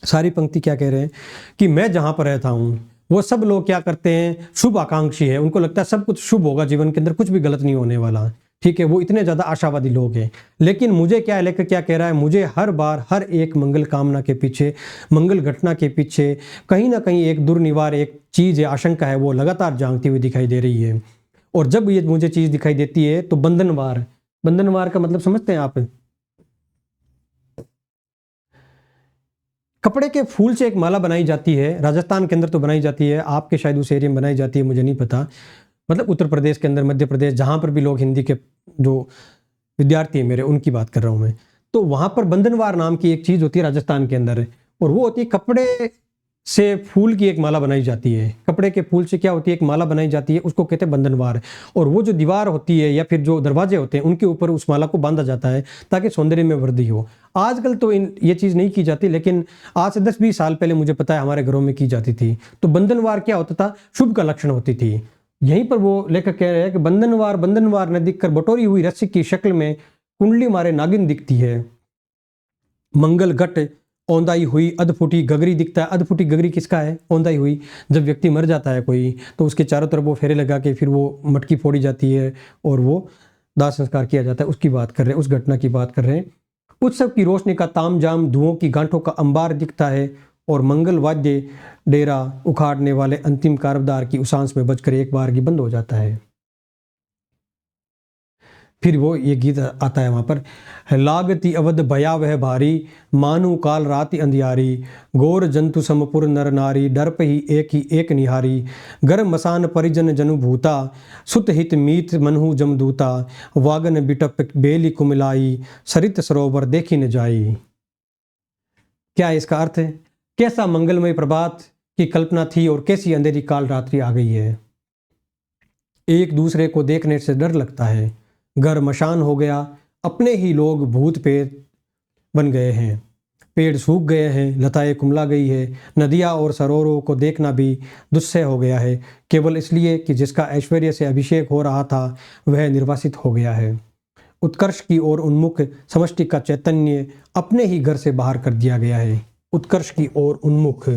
सारी पंक्ति क्या कह रहे हैं कि मैं जहां पर रहता हूं वो सब लोग क्या करते हैं, शुभ आकांक्षी है, उनको लगता है सब कुछ शुभ होगा, जीवन के अंदर कुछ भी गलत नहीं होने वाला, ठीक है, वो इतने ज्यादा आशावादी लोग हैं। लेकिन मुझे क्या लेकर क्या कह रहा है, मुझे हर बार हर एक मंगल कामना के पीछे, मंगल घटना के पीछे कहीं ना कहीं एक दुर्निवार एक चीज है, आशंका है, वो लगातार जागती हुई दिखाई दे रही है। और जब ये मुझे चीज दिखाई देती है तो बंधनवार का मतलब समझते हैं आप, कपड़े के फूल से एक माला बनाई जाती है, राजस्थान के अंदर तो बनाई जाती है, आपके शायद उस एरिया में बनाई जाती है, मुझे नहीं पता, मतलब उत्तर प्रदेश के अंदर, मध्य प्रदेश, जहां पर भी लोग हिंदी के जो विद्यार्थी हैं मेरे, उनकी बात कर रहा हूं मैं। तो वहां पर बंधनवार नाम की एक चीज होती है राजस्थान के अंदर, और वो होती है कपड़े से फूल की एक माला बनाई जाती है। कपड़े के फूल से क्या होती है, एक माला बनाई जाती है, उसको कहते हैं बंधनवार। और वो जो दीवार होती है या फिर जो दरवाजे होते हैं उनके ऊपर उस माला को बांधा जाता है ताकि सौंदर्य में वृद्धि हो। आजकल तो ये चीज़ नहीं की जाती, लेकिन आज से 10-20 साल पहले मुझे पता है हमारे घरों में की जाती थी। तो बंधनवार क्या होता था, शुभ का लक्षण होती थी। यहीं पर वो लेखक कह रहे हैं कि बंधनवार न दिखकर बटोरी हुई रस्सी की शक्ल में कुंडली मारे नागिन दिखती है। मंगल घट औंधाई हुई अधफुटी गगरी दिखता है। अधफुटी गगरी किसका है, औंधाई हुई। जब व्यक्ति मर जाता है कोई तो उसके चारों तरफ वो फेरे लगा के फिर वो मटकी फोड़ी जाती है और वो दाह संस्कार किया जाता है, उसकी बात कर रहे हैं, उस घटना की बात कर रहे हैं। उत्सव की रोशनी का तामझाम धुओं की गांठों का अंबार दिखता है और मंगल वाद्य डेरा उखाड़ने वाले अंतिम कारबदार की उसांस में बजकर एक बार की बंद हो जाता है। फिर वो ये गीत आता है वहाँ पर, लागती अवध भयावह भारी, मानु काल राति अंधियारी, गोर जंतु समपुर नर नारी, डरप ही एक निहारी, गर्म मसान परिजन जनु भूता, सुत हित मीत मनहु जमदूता, वागन बिटप बेली कुमिलाई, सरित सरोवर देखी न जाई। क्या इसका अर्थ है, कैसा मंगलमय प्रभात की कल्पना थी और कैसी अंधेरी काल रात्रि आ गई है। एक दूसरे को देखने से डर लगता है, घर मशान हो गया, अपने ही लोग भूत प्रेत बन गए हैं, पेड़ सूख गए हैं, लताएं कुमला गई है, नदियाँ और सरोवरों को देखना भी दुस्सह हो गया है, केवल इसलिए कि जिसका ऐश्वर्य से अभिषेक हो रहा था वह निर्वासित हो गया है। उत्कर्ष की ओर उन्मुख समष्टि का चैतन्य अपने ही घर से बाहर कर दिया गया है। उत्कर्ष की ओर उन्मुख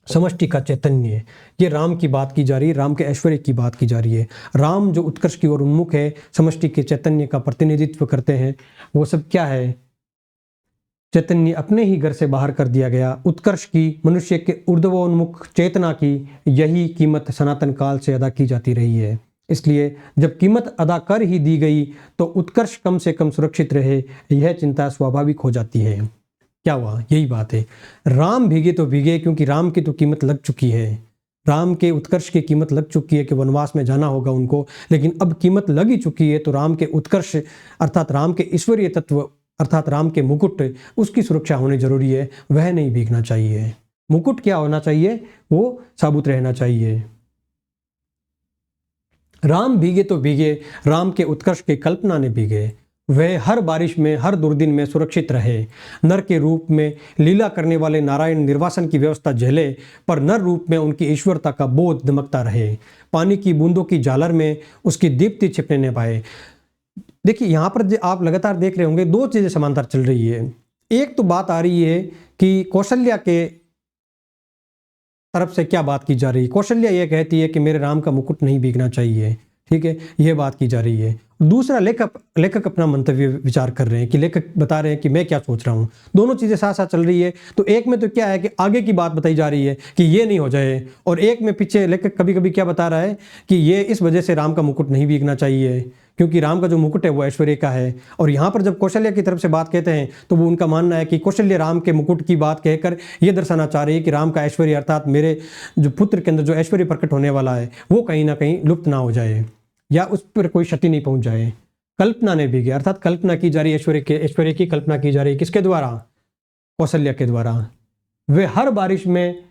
समष्टि का चैतन्य, ये राम की बात की जा रही है, राम के ऐश्वर्य की बात की जा रही है। राम जो उत्कर्ष की ओर उन्मुख है, समष्टि के चैतन्य का प्रतिनिधित्व करते हैं, वो सब क्या है, चैतन्य अपने ही घर से बाहर कर दिया गया। उत्कर्ष की, मनुष्य के ऊर्ध्वोन्मुख चेतना की यही कीमत सनातन काल से अदा की जाती रही है। इसलिए जब कीमत अदा कर ही दी गई तो उत्कर्ष कम से कम सुरक्षित रहे, यह चिंता स्वाभाविक हो जाती है। क्या हुआ, यही बात है। राम भीगे तो भीगे क्योंकि राम की तो कीमत लग चुकी है, राम के उत्कर्ष की कीमत लग चुकी है कि वनवास में जाना होगा उनको, लेकिन अब कीमत लग ही चुकी है तो राम के उत्कर्ष अर्थात राम के ईश्वरीय तत्व अर्थात राम के मुकुट, उसकी सुरक्षा होनी जरूरी है, वह नहीं भीगना चाहिए। मुकुट क्या होना चाहिए, वो साबुत रहना चाहिए। राम भीगे तो भीगे, राम के उत्कर्ष की कल्पना ने भीगे। वह हर बारिश में, हर दुर्दिन में सुरक्षित रहे। नर के रूप में लीला करने वाले नारायण निर्वासन की व्यवस्था झेले, पर नर रूप में उनकी ईश्वरता का बोध दमकता रहे। पानी की बूंदों की झालर में उसकी दीप्ति छिपने न पाए। देखिए यहाँ पर आप लगातार देख रहे होंगे, दो चीजें समांतर चल रही है। एक तो बात आ रही है कि कौशल्या के तरफ से क्या बात की जा रही है। कौशल्या यह कहती है कि मेरे राम का मुकुट नहीं भीगना चाहिए, ठीक है, यह बात की जा रही है। दूसरा लेखक अपना मंतव्य विचार कर रहे हैं कि लेखक बता रहे हैं कि मैं क्या सोच रहा हूँ। दोनों चीजें साथ साथ चल रही है। तो एक में तो क्या है कि आगे की बात बताई जा रही है कि ये नहीं हो जाए, और एक में पीछे लेखक कभी कभी क्या बता रहा है कि ये इस वजह से राम का मुकुट नहीं भीगना चाहिए, क्योंकि राम का जो मुकुट है वो ऐश्वर्य का है। और यहाँ पर जब कौशल्या की तरफ से बात कहते हैं तो वो उनका मानना है कि कौशल्य राम के मुकुट की बात कहकर ये दर्शाना चाह रही है कि राम का ऐश्वर्य, अर्थात मेरे जो पुत्र के अंदर जो ऐश्वर्य प्रकट होने वाला है वो कहीं ना कहीं लुप्त ना हो जाए या उस पर कोई क्षति नहीं पहुंच जाए। कल्पना ने भीगे, अर्थात कल्पना की जा रही है, ऐश्वर्य की कल्पना की जा रही है। किसके द्वारा? कौशल्या के द्वारा। वे हर बारिश में,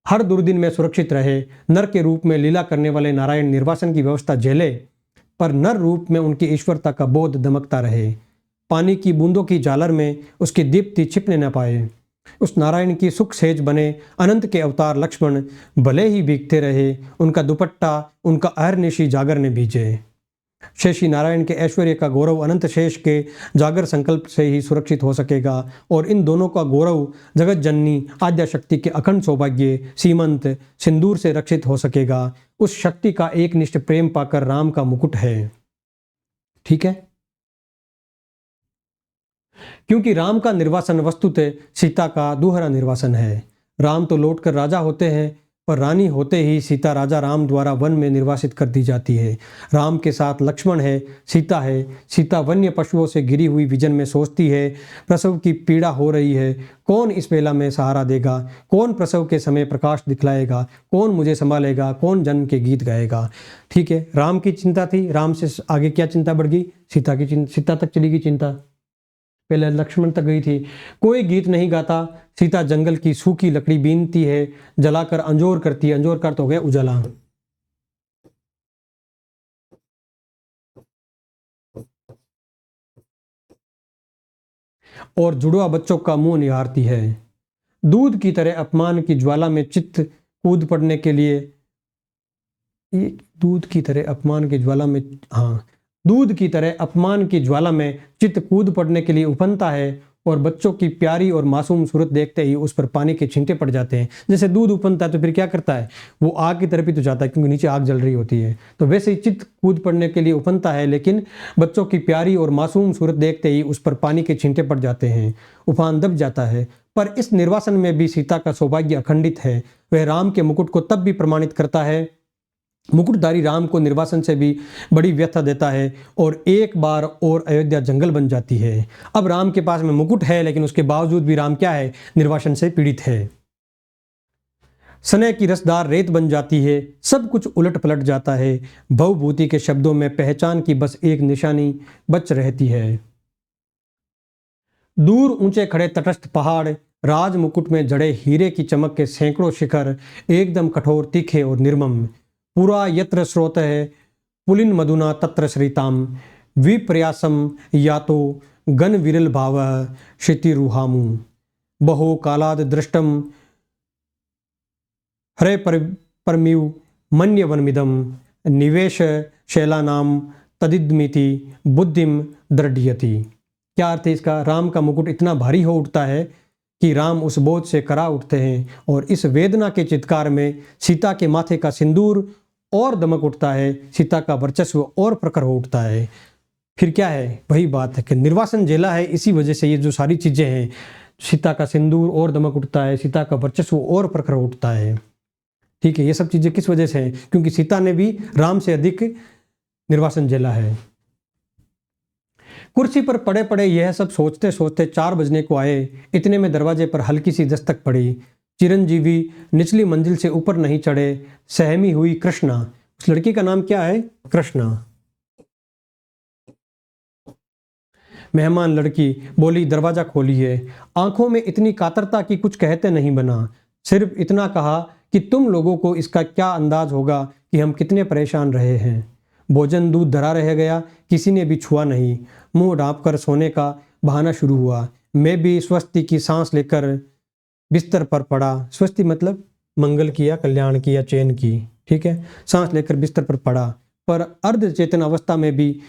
हर दुर्दिन में सुरक्षित रहे। नर के रूप में लीला करने वाले नारायण निर्वासन की व्यवस्था झेले, पर नर रूप में उनकी ईश्वरता का बोध दमकता रहे। पानी की बूंदों की झालर में उसकी दीप्ति छिपने न पाए। उस नारायण की सुख सेज बने अनंत के अवतार लक्ष्मण भले ही भीगते रहे, उनका दुपट्टा उनका अहर्निशी जागर ने भीजे। शेषी नारायण के ऐश्वर्य का गौरव अनंत शेष के जागर संकल्प से ही सुरक्षित हो सकेगा, और इन दोनों का गौरव जगत जननी आद्या शक्ति के अखंड सौभाग्य सीमंत सिंदूर से रक्षित हो सकेगा। उस शक्ति का एक निष्ठ प्रेम पाकर राम का मुकुट है। ठीक है, क्योंकि राम का निर्वासन वस्तुतः सीता का दूहरा निर्वासन है। राम तो लौटकर राजा होते हैं, पर रानी होते ही सीता राजा राम द्वारा वन में निर्वासित कर दी जाती है। राम के साथ लक्ष्मण है, सीता है। सीता वन्य पशुओं से घिरी हुई विजन में सोचती है, प्रसव की पीड़ा हो रही है, कौन इस बेला में सहारा देगा, कौन प्रसव के समय प्रकाश दिखलाएगा, कौन मुझे संभालेगा, कौन जन्म के गीत गाएगा। ठीक है, राम की चिंता थी। राम से आगे क्या चिंता बढ़ गई? सीता की चिंता, सीता तक चली गई चिंता, पहले लक्ष्मण तक गई थी। कोई गीत नहीं गाता, सीता जंगल की सूखी लकड़ी बीनती है, जलाकर अंजोर करती है। अंजोर का अर्थ हो गया उजाला। और जुड़वा बच्चों का मुंह निहारती है। दूध की तरह अपमान की ज्वाला में चित्त कूद पड़ने के लिए, दूध की तरह अपमान की ज्वाला में, हाँ, दूध की तरह अपमान की ज्वाला में चित्त कूद पड़ने के लिए उपनता है, और बच्चों की प्यारी और मासूम सूरत देखते ही उस पर पानी के छींटे पड़ जाते हैं। जैसे दूध उपनता है तो फिर क्या करता है, वो आग की तरफ ही तो जाता है, क्योंकि नीचे आग जल रही होती है। तो वैसे ही चित्त कूद पड़ने के लिए उपनता है, लेकिन बच्चों की प्यारी और मासूम सूरत देखते ही उस पर पानी के छींटे पड़ जाते हैं, उफान दब जाता है। पर इस निर्वासन में भी सीता का सौभाग्य अखंडित है। वह राम के मुकुट को तब भी प्रमाणित करता है। मुकुटधारी राम को निर्वासन से भी बड़ी व्यथा देता है, और एक बार और अयोध्या जंगल बन जाती है। अब राम के पास में मुकुट है, लेकिन उसके बावजूद भी राम क्या है? निर्वासन से पीड़ित है। सने की रसदार रेत बन जाती है, सब कुछ उलट पलट जाता है। भवभूति के शब्दों में पहचान की बस एक निशानी बच रहती है। दूर ऊंचे खड़े तटस्थ पहाड़, राज मुकुट में जड़े हीरे की चमक के सैकड़ों शिखर, एकदम कठोर, तीखे और निर्मम। पुरा यत्र स्रोत है पुलिन मधुना तत्र श्रीताम, विप्रयासम यातो गण विरल भाव क्षितिरुहामु, बहो कालाद दृष्टम हरे परमिव मन्य वनमिदम, निवेश शैलानाम तदिदमिति बुद्धिम दृढ़यति। क्या अर्थ है इसका? राम का मुकुट इतना भारी हो उठता है कि राम उस बोझ से करा उठते हैं, और इस वेदना के चित्कार में सीता के माथे का सिंदूर और दमक उठता है, सीता का वर्चस्व और प्रखर हो उठता है। फिर क्या है? वही बात है कि निर्वासन झेला है, इसी वजह से ये जो सारी चीजें हैं, सीता का सिंदूर और दमक उठता है, सीता का वर्चस्व और प्रखर हो उठता है। ठीक है, ये सब चीजें किस वजह से हैं? क्योंकि सीता ने भी राम से अधिक निर्वासन झेला है। कुर्सी पर पड़े पड़े यह सब सोचते सोचते 4 बजने को आए। इतने में दरवाजे पर हल्की सी दस्तक पड़ी। चिरंजीवी निचली मंजिल से ऊपर नहीं चढ़े। सहमी हुई कृष्णा, उस लड़की का नाम क्या है? कृष्णा। मेहमान लड़की बोली, दरवाजा खोलिए। आंखों में इतनी कातरता कि कुछ कहते नहीं बना। सिर्फ इतना कहा कि तुम लोगों को इसका क्या अंदाज होगा कि हम कितने परेशान रहे हैं। भोजन दूध धरा रह गया, किसी ने भी छुआ नहीं। मुंह ढाँप कर सोने का बहाना शुरू हुआ। मैं भी स्वस्ति की सांस लेकर बिस्तर पर पड़ा। स्वस्ति मतलब मंगल की या कल्याण की या चैन की, ठीक है। सांस लेकर बिस्तर पर पड़ा, पर अर्ध चेतन अवस्था में भी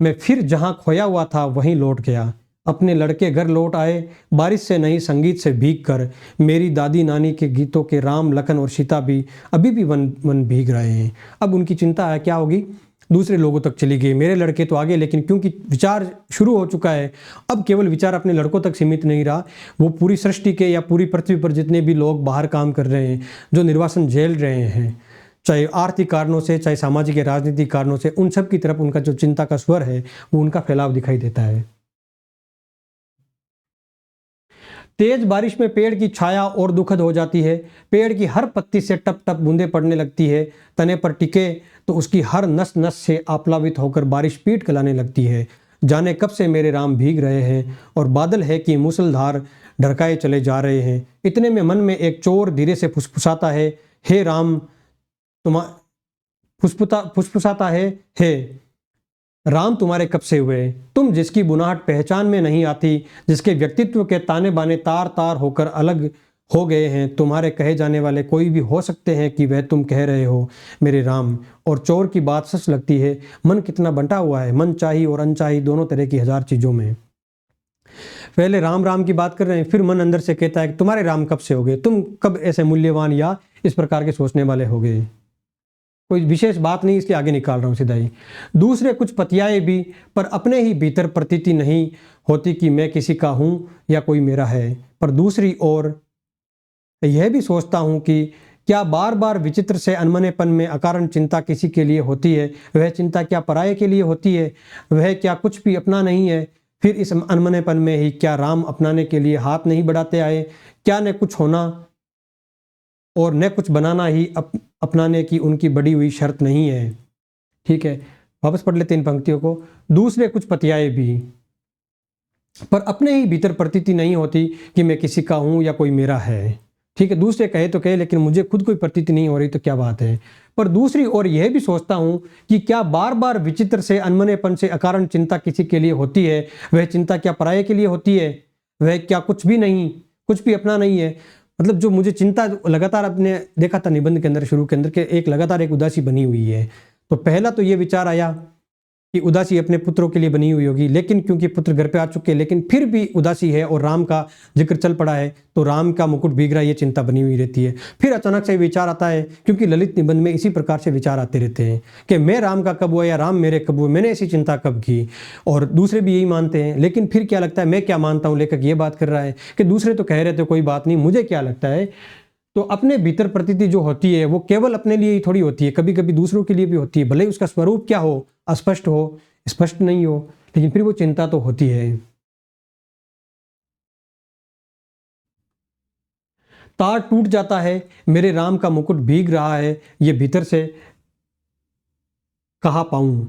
मैं फिर जहां खोया हुआ था वहीं लौट गया। अपने लड़के घर लौट आए, बारिश से नहीं संगीत से भीग कर। मेरी दादी नानी के गीतों के राम लखन और सीता भी अभी भी मन भीग रहे हैं। अब उनकी चिंता है क्या होगी, दूसरे लोगों तक चली गई। मेरे लड़के तो आगे, लेकिन क्योंकि विचार शुरू हो चुका है, अब केवल विचार अपने लड़कों तक सीमित नहीं रहा, वो पूरी सृष्टि के या पूरी पृथ्वी पर जितने भी लोग बाहर काम कर रहे हैं, जो निर्वासन झेल रहे हैं, चाहे आर्थिक कारणों से, चाहे सामाजिक या राजनीतिक कारणों से, उन सब की तरफ उनका जो चिंता का स्वर है वो उनका फैलाव दिखाई देता है। तेज बारिश में पेड़ की छाया और दुखद हो जाती है। पेड़ की हर पत्ती से टप टप बूंदें पड़ने लगती है। तने पर टिके तो उसकी हर नस नस से आप्लावित होकर बारिश पीठ गलाने लगती है। जाने कब से मेरे राम भीग रहे हैं और बादल है कि मूसलधार ढरकाए चले जा रहे हैं। इतने में मन में एक चोर धीरे से फुसफुसाता है, हे राम फुसफुसाता है, हे राम तुम्हारे कब से हुए, तुम जिसकी बुनाहट पहचान में नहीं आती, जिसके व्यक्तित्व के ताने बाने तार तार होकर अलग हो गए हैं। तुम्हारे कहे जाने वाले कोई भी हो सकते हैं कि वह तुम कह रहे हो मेरे राम। और चोर की बात सच लगती है। मन कितना बंटा हुआ है, मन चाही और अनचाही दोनों तरह की हजार चीजों में। पहले राम राम की बात कर रहे हैं, फिर मन अंदर से कहता है कि तुम्हारे राम कब से हो गए, तुम कब ऐसे मूल्यवान या इस प्रकार के सोचने वाले हो गए। कोई विशेष बात नहीं, इसलिए आगे निकाल रहा हूं सीधा ही। दूसरे कुछ पतियाए भी, पर अपने ही भीतर प्रतीति नहीं होती कि मैं किसी का हूं या कोई मेरा है। पर दूसरी ओर यह भी सोचता हूं कि क्या बार बार विचित्र से अनमनेपन में अकारण चिंता किसी के लिए होती है, वह चिंता क्या पराये के लिए होती है, वह क्या कुछ भी अपना नहीं है। फिर इस अनमनेपन में ही क्या राम अपनाने के लिए हाथ नहीं बढ़ाते आए, क्या न कुछ होना और न कुछ बनाना ही अपनाने की उनकी बड़ी हुई शर्त नहीं है। ठीक है, वापस पढ़ लेते इन पंक्तियों को। दूसरे कुछ पतियाए भी, पर अपने ही भीतर प्रतीति नहीं होती कि मैं किसी का हूं या कोई मेरा है। ठीक है, दूसरे कहे तो कहे, लेकिन मुझे खुद कोई प्रतीति नहीं हो रही तो क्या बात है। पर दूसरी ओर यह भी सोचता हूं कि क्या बार बार विचित्र से अनमनेपन से अकारण चिंता किसी के लिए होती है, वह चिंता क्या पराये के लिए होती है, वह क्या कुछ भी नहीं, कुछ भी अपना नहीं है। मतलब जो मुझे चिंता लगातार आपने देखा था निबंध के अंदर, शुरू के अंदर के एक लगातार एक उदासी बनी हुई है। तो पहला तो ये विचार आया कि उदासी अपने पुत्रों के लिए बनी हुई होगी, लेकिन क्योंकि पुत्र घर पे आ चुके हैं, लेकिन फिर भी उदासी है और राम का जिक्र चल पड़ा है तो राम का मुकुट भीग रहा है, ये चिंता बनी हुई रहती है। फिर अचानक से विचार आता है, क्योंकि ललित निबंध में इसी प्रकार से विचार आते रहते हैं कि मैं राम का कब हुआ या राम मेरे कब हुए, मैंने ऐसी चिंता कब की। और दूसरे भी यही मानते हैं, लेकिन फिर क्या लगता है, मैं क्या मानता हूँ, लेखक ये बात कर रहा है कि दूसरे तो कह रहे थे कोई बात नहीं, मुझे क्या लगता है। तो अपने भीतर प्रतीति जो होती है वो केवल अपने लिए ही थोड़ी होती है, कभी कभी दूसरों के लिए भी होती है। भले ही उसका स्वरूप क्या हो, अस्पष्ट हो, स्पष्ट नहीं हो, लेकिन फिर वो चिंता तो होती है। तार टूट जाता है, मेरे राम का मुकुट भीग रहा है, ये भीतर से कहाँ पाऊं।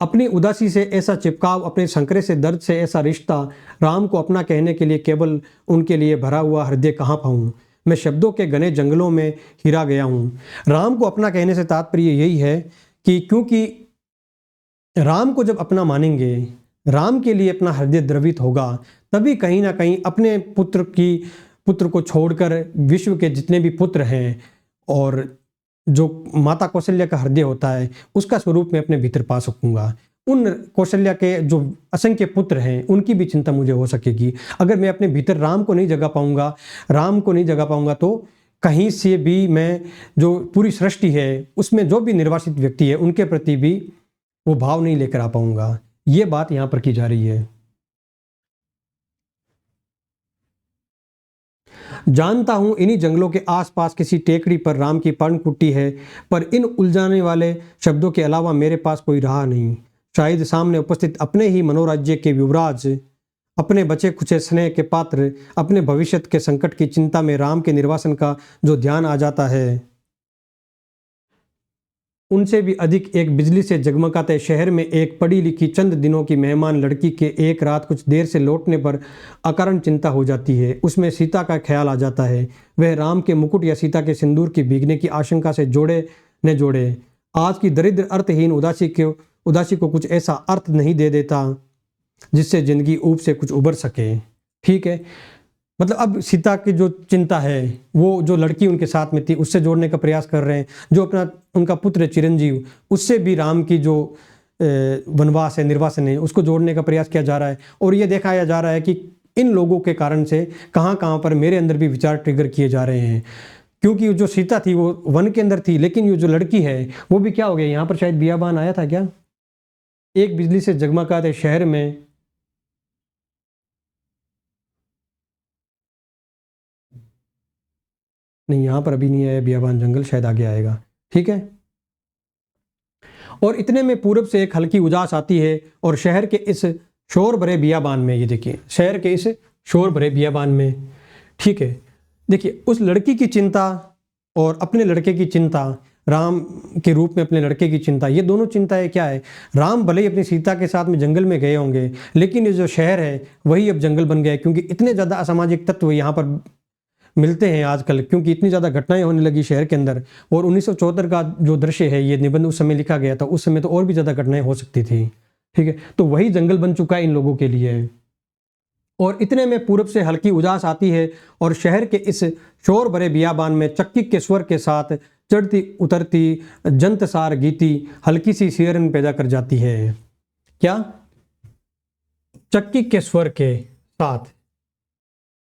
अपनी उदासी से ऐसा चिपकाव, अपने संकरे से दर्द से ऐसा रिश्ता, राम को अपना कहने के लिए केवल उनके लिए भरा हुआ हृदय कहाँ पाऊं। मैं शब्दों के घने जंगलों में हिरा गया हूं। राम को अपना कहने से तात्पर्य यही है कि क्योंकि राम को जब अपना मानेंगे, राम के लिए अपना हृदय द्रवित होगा, तभी कहीं ना कहीं अपने पुत्र को छोड़कर विश्व के जितने भी पुत्र हैं और जो माता कौशल्या का हृदय होता है उसका स्वरूप मैं अपने भीतर पा सकूंगा। उन कौशल्या के जो असंख्य पुत्र हैं उनकी भी चिंता मुझे हो सकेगी। अगर मैं अपने भीतर राम को नहीं जगा पाऊंगा तो कहीं से भी मैं, जो पूरी सृष्टि है उसमें जो भी निर्वासित व्यक्ति है उनके प्रति भी वो भाव नहीं लेकर आ पाऊंगा। ये बात यहां पर की जा रही है। जानता हूं इन्हीं जंगलों के आसपास किसी टेकड़ी पर राम की पर्णकुटी है, पर इन उलझाने वाले शब्दों के अलावा मेरे पास कोई राह नहीं। शायद सामने उपस्थित अपने ही मनोराज्य के युवराज, अपने बचे खुचे स्नेह के पात्र, अपने भविष्य के संकट की चिंता में राम के निर्वासन का जो ध्यान आ जाता है, उनसे भी अधिक एक बिजली से जगमगाते शहर में एक पढ़ी लिखी चंद दिनों की मेहमान लड़की के एक रात कुछ देर से लौटने पर अकारण चिंता हो जाती है। उसमें सीता का ख्याल आ जाता है। वह राम के मुकुट या सीता के सिंदूर के भीगने की आशंका से जोड़े न जोड़े आज की दरिद्र अर्थहीन उदासी को कुछ ऐसा अर्थ नहीं दे देता जिससे जिंदगी ऊब से कुछ उबर सके। ठीक है, मतलब अब सीता की जो चिंता है वो जो लड़की उनके साथ में थी उससे जोड़ने का प्रयास कर रहे हैं। जो अपना उनका पुत्र चिरंजीव, उससे भी राम की जो वनवास है, निर्वासन है, उसको जोड़ने का प्रयास किया जा रहा है। और ये दिखाया जा रहा है कि इन लोगों के कारण से कहाँ कहाँ पर मेरे अंदर भी विचार ट्रिगर किए जा रहे हैं। क्योंकि जो सीता थी वो वन के अंदर थी, लेकिन ये जो लड़की है वो भी क्या हो गया, यहाँ पर शायद बियाबान आया था क्या, एक बिजली से जगमगाते शहर में नहीं, यहाँ पर अभी नहीं आया बियाबान जंगल, शायद आगे आएगा। ठीक है, और इतने में पूरब से एक हल्की उजास आती है और शहर के इस शोर भरे बियाबान में, ये देखिए शहर के इस शोर भरे बियाबान में, ठीक है, देखिए उस लड़की की चिंता और अपने लड़के की चिंता, राम के रूप में अपने लड़के की चिंता, ये दोनों चिंताएं क्या है। राम भले ही अपनी सीता के साथ में जंगल में गए होंगे, लेकिन ये जो शहर है वही अब जंगल बन गया है। क्योंकि इतने ज़्यादा असामाजिक तत्व यहाँ पर मिलते हैं आजकल, क्योंकि इतनी ज़्यादा घटनाएं होने लगी शहर के अंदर। और 1974 का जो दृश्य है, ये निबंध उस समय लिखा गया था, उस समय तो और भी ज़्यादा घटनाएं हो सकती थी। ठीक है, तो वही जंगल बन चुका है इन लोगों के लिए। और इतने में पूरब से हल्की उजास आती है और शहर के इस शोर भरे बियाबान में चक्की के स्वर के साथ चढ़ती उतरती जंतसार गीती हल्की सी सिहरन पैदा कर जाती है। क्या? चक्की के स्वर के साथ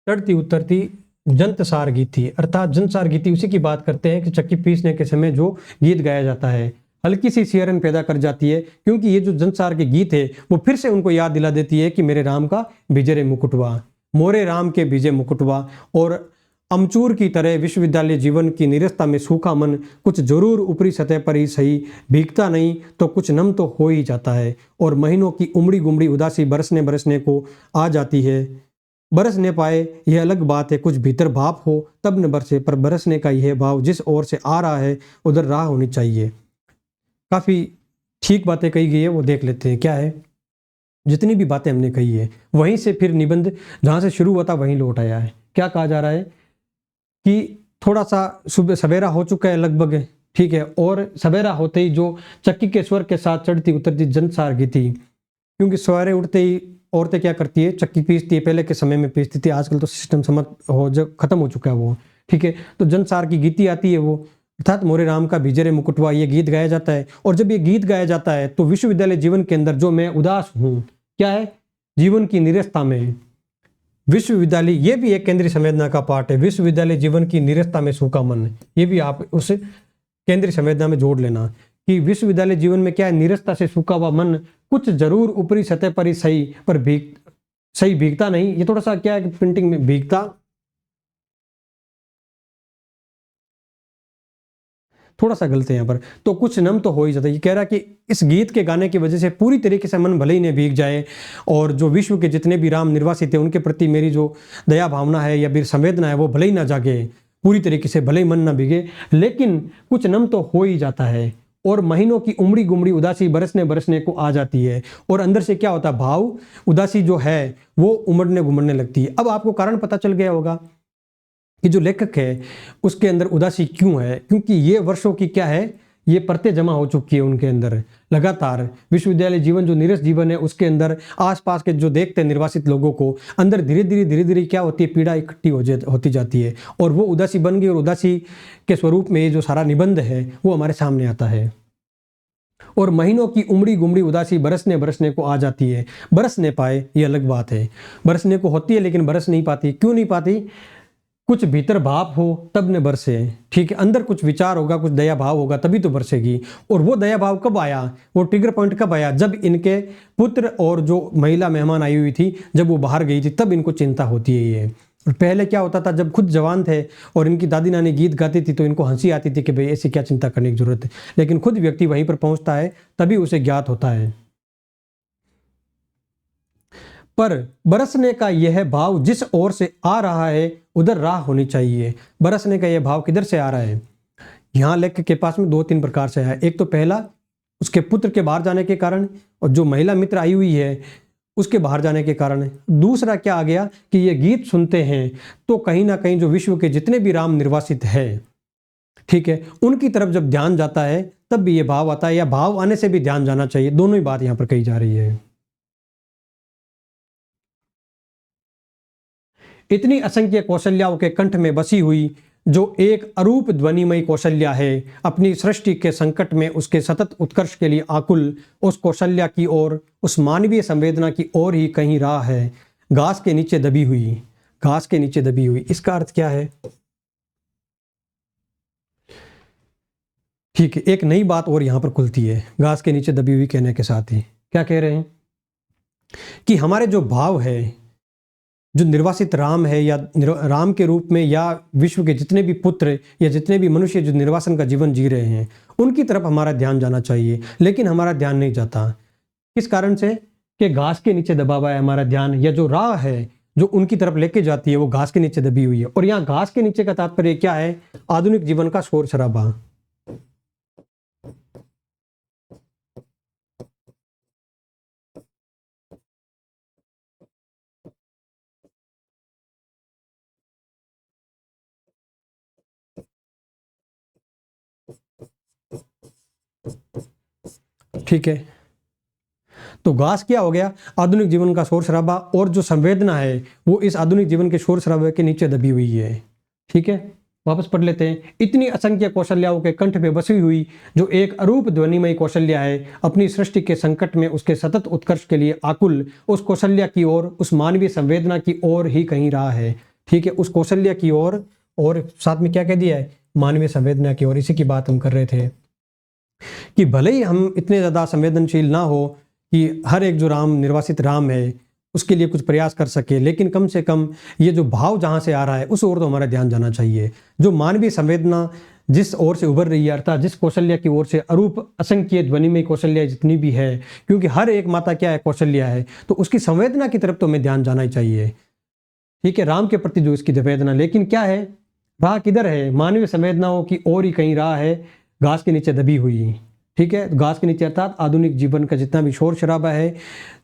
चढ़ती उतरती जंतसार गीती, अर्थात जंतसार गीती उसी की बात करते हैं कि चक्की पीसने के समय जो गीत गाया जाता है, हल्की सी सिहरन पैदा कर जाती है। क्योंकि ये जो जंतसार के गीत है वो फिर से उनको याद दिला देती है कि मेरे राम का बीजे मुकुटवा, मोरे राम के बीजे मुकुटवा। और अमचूर की तरह विश्वविद्यालय जीवन की निरस्ता में सूखा मन कुछ जरूर ऊपरी सतह पर ही सही, भीगता नहीं तो कुछ नम तो हो ही जाता है। और महीनों की उमड़ी गुमड़ी उदासी बरसने बरसने को आ जाती है। बरस न पाए यह अलग बात है, कुछ भीतर भाप हो तब न बरसे, पर बरसने का यह भाव जिस ओर से आ रहा है उधर राह होनी चाहिए। काफ़ी ठीक बातें कही गई है, वो देख लेते हैं क्या है। जितनी भी बातें हमने कही है वहीं से फिर निबंध जहाँ से शुरू हुआ था वहीं लौट आया है। क्या कहा जा रहा है कि थोड़ा सा सुबह सवेरा हो चुका है लगभग, ठीक है, और सवेरा होते ही जो चक्की के स्वर के साथ चढ़ती उतरती जंतसार गीती, क्योंकि सवेरे उठते ही औरतें क्या करती है, चक्की पीसती है। पहले के समय में पीसती थी, आजकल तो सिस्टम जब खत्म हो चुका है वो, ठीक है। तो जंतसार की गीती आती है वो, अर्थात मोरे राम का बीजरे मुकुटवा, ये गीत गाया जाता है। और जब ये गीत गाया जाता है तो विश्वविद्यालय जीवन के अंदर जो मैं उदास हूँ, क्या है, जीवन की निरस्ता में, विश्वविद्यालय ये भी एक केंद्रीय संवेदना का पार्ट है। विश्वविद्यालय जीवन की निरस्ता में सूखा मन, ये भी आप उस केंद्रीय संवेदना में जोड़ लेना कि विश्वविद्यालय जीवन में क्या है, निरस्ता से सूखा हुआ मन कुछ जरूर ऊपरी सतह पर ही सही, पर सही भीगता नहीं। ये थोड़ा सा क्या है, प्रिंटिंग में भीगता थोड़ा सा गलत है यहाँ पर, तो कुछ नम तो हो ही जाता है। ये कह रहा है कि इस गीत के गाने की वजह से पूरी तरीके से मन भले ही नहीं भीग जाए, और जो विश्व के जितने भी राम निर्वासित है उनके प्रति मेरी जो दया भावना है या फिर संवेदना है वो भले ही ना जागे पूरी तरीके से, भले ही मन ना भीगे, लेकिन कुछ नम तो हो ही जाता है। और महीनों की उमड़ी गुमड़ी उदासी बरसने बरसने को आ जाती है, और अंदर से क्या होता है, भाव उदासी जो है वो उमड़ने घुमड़ने लगती है। अब आपको कारण पता चल गया होगा कि जो लेखक है उसके अंदर उदासी क्यों है, क्योंकि ये वर्षों की क्या है, ये परतें जमा हो चुकी है उनके अंदर लगातार। विश्वविद्यालय जीवन जो नीरस जीवन है उसके अंदर आसपास के जो देखते हैं निर्वासित लोगों को, अंदर धीरे धीरे क्या होती है, पीड़ा इकट्ठी होती जाती है, और वो उदासी बन गई। और उदासी के स्वरूप में ये जो सारा निबंध है वो हमारे सामने आता है। और महीनों की उमड़ी गुमड़ी उदासी बरसने बरसने को आ जाती है। बरस नहीं पाए ये अलग बात है, बरसने को होती है लेकिन बरस नहीं पाती। क्यों नहीं पाती? कुछ भीतर भाव हो तब न बरसे, ठीक है, अंदर कुछ विचार होगा, कुछ दया भाव होगा तभी तो बरसेगी। और वो दया भाव कब आया, वो ट्रिगर पॉइंट कब आया, जब इनके पुत्र और जो महिला मेहमान आई हुई थी जब वो बाहर गई थी, तब इनको चिंता होती है ये। और पहले क्या होता था, जब खुद जवान थे और इनकी दादी नानी गीत गाती थी तो इनको हंसी आती थी कि भाई ऐसी क्या चिंता करने की जरूरत है, लेकिन खुद व्यक्ति वहीं पर पहुंचता है तभी उसे ज्ञात होता है। पर बरसने का यह भाव जिस ओर से आ रहा है उधर राह होनी चाहिए। बरसने का यह भाव किधर से आ रहा है, यहाँ लेखक के पास में 2-3 प्रकार से है। एक तो पहला उसके पुत्र के बाहर जाने के कारण, और जो महिला मित्र आई हुई है उसके बाहर जाने के कारण। दूसरा क्या आ गया कि ये गीत सुनते हैं तो कहीं ना कहीं जो विश्व के जितने भी राम निर्वासित है, ठीक है, उनकी तरफ जब ध्यान जाता है तब भी ये भाव आता है, या भाव आने से भी ध्यान जाना चाहिए। दोनों ही बात यहां पर कही जा रही है। इतनी असंख्य कौशल्याओं के कंठ में बसी हुई जो एक अरूप ध्वनिमयी कौशल्या है, अपनी सृष्टि के संकट में उसके सतत उत्कर्ष के लिए आकुल, उस कौशल्या की ओर, उस मानवीय संवेदना की ओर ही कहीं राह है, घास के नीचे दबी हुई। घास के नीचे दबी हुई, इसका अर्थ क्या है? ठीक है, एक नई बात और यहां पर खुलती है घास के नीचे दबी हुई कहने के साथ ही। क्या कह रहे हैं कि हमारे जो भाव है, जो निर्वासित राम है, या राम के रूप में, या विश्व के जितने भी पुत्र या जितने भी मनुष्य जो निर्वासन का जीवन जी रहे हैं, उनकी तरफ हमारा ध्यान जाना चाहिए, लेकिन हमारा ध्यान नहीं जाता। किस कारण से? कि घास के नीचे दबा हुआ है हमारा ध्यान, या जो राह है जो उनकी तरफ लेके जाती है वो घास के नीचे दबी हुई है। और यहाँ घास के नीचे का तात्पर्य क्या है? आधुनिक जीवन का शोर शराबा। ठीक है, तो घास क्या हो गया? आधुनिक जीवन का शोर शराबा, और जो संवेदना है वो इस आधुनिक जीवन के शोर शराबे के नीचे दबी हुई है। ठीक है, वापस पढ़ लेते हैं। इतनी असंख्य कौशल्याओं के कंठ में बसी हुई जो एक अरूप ध्वनिमयी कौशल्या है, अपनी सृष्टि के संकट में उसके सतत उत्कर्ष के लिए आकुल, उस कौशल्या की ओर, उस मानवीय संवेदना की ओर ही कहीं रहा है। ठीक है, उस कौशल्या की ओर, और साथ में क्या कह दिया है? मानवीय संवेदना की ओर। इसी की बात हम कर रहे थे कि भले ही हम इतने ज़्यादा संवेदनशील ना हो कि हर एक जो राम निर्वासित राम है उसके लिए कुछ प्रयास कर सके, लेकिन कम से कम ये जो भाव जहाँ से आ रहा है उस ओर तो हमारा ध्यान जाना चाहिए। जो मानवीय संवेदना जिस ओर से उभर रही है, अर्थात जिस कौशल्या की ओर से अरूप असंख्य ध्वनिमय कौशल्या जितनी भी है, क्योंकि हर एक माता क्या है? कौशल्या है, तो उसकी संवेदना की तरफ तो हमें ध्यान जाना ही चाहिए। ठीक है, राम के प्रति जो इसकी संवेदना, लेकिन क्या है? राह किधर है? मानवीय संवेदनाओं की ओर ही कहीं राह है, घास के नीचे दबी हुई। ठीक है, घास के नीचे अर्थात आधुनिक जीवन का जितना भी शोर शराबा है,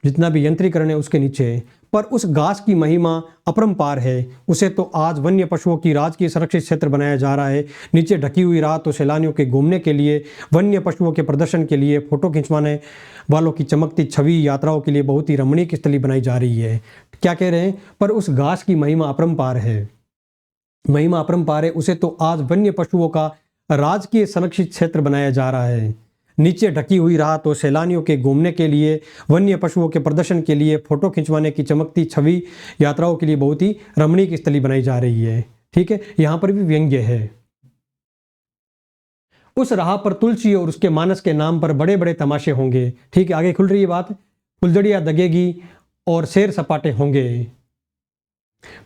जितना भी यंत्रीकरण है उसके नीचे। पर उस घास की महिमा अपरंपार है, उसे तो आज वन्य पशुओं की राजकीय संरक्षित क्षेत्र बनाया जा रहा है। नीचे ढकी हुई राह तो सैलानियों के घूमने के लिए, वन्य पशुओं के प्रदर्शन के लिए, फोटो खिंचवाने वालों की चमकती छवि, यात्राओं के लिए बहुत ही रमणीक स्थली बनाई जा रही है। क्या कह रहे हैं? पर उस घास की महिमा अपरंपार है, महिमा अपरंपार है, उसे तो आज वन्य पशुओं का राजकीय संरक्षित क्षेत्र बनाया जा रहा है। नीचे ढकी हुई राह तो सैलानियों के घूमने के लिए, वन्य पशुओं के प्रदर्शन के लिए, फोटो खिंचवाने की चमकती छवि, यात्राओं के लिए बहुत ही रमणीक स्थली बनाई जा रही है। ठीक है, यहां पर भी व्यंग्य है। उस राह पर तुलसी और उसके मानस के नाम पर बड़े बड़े तमाशे होंगे। ठीक है, आगे खुल रही है बात। फुलझड़ियां दगेगी और सैर सपाटे होंगे,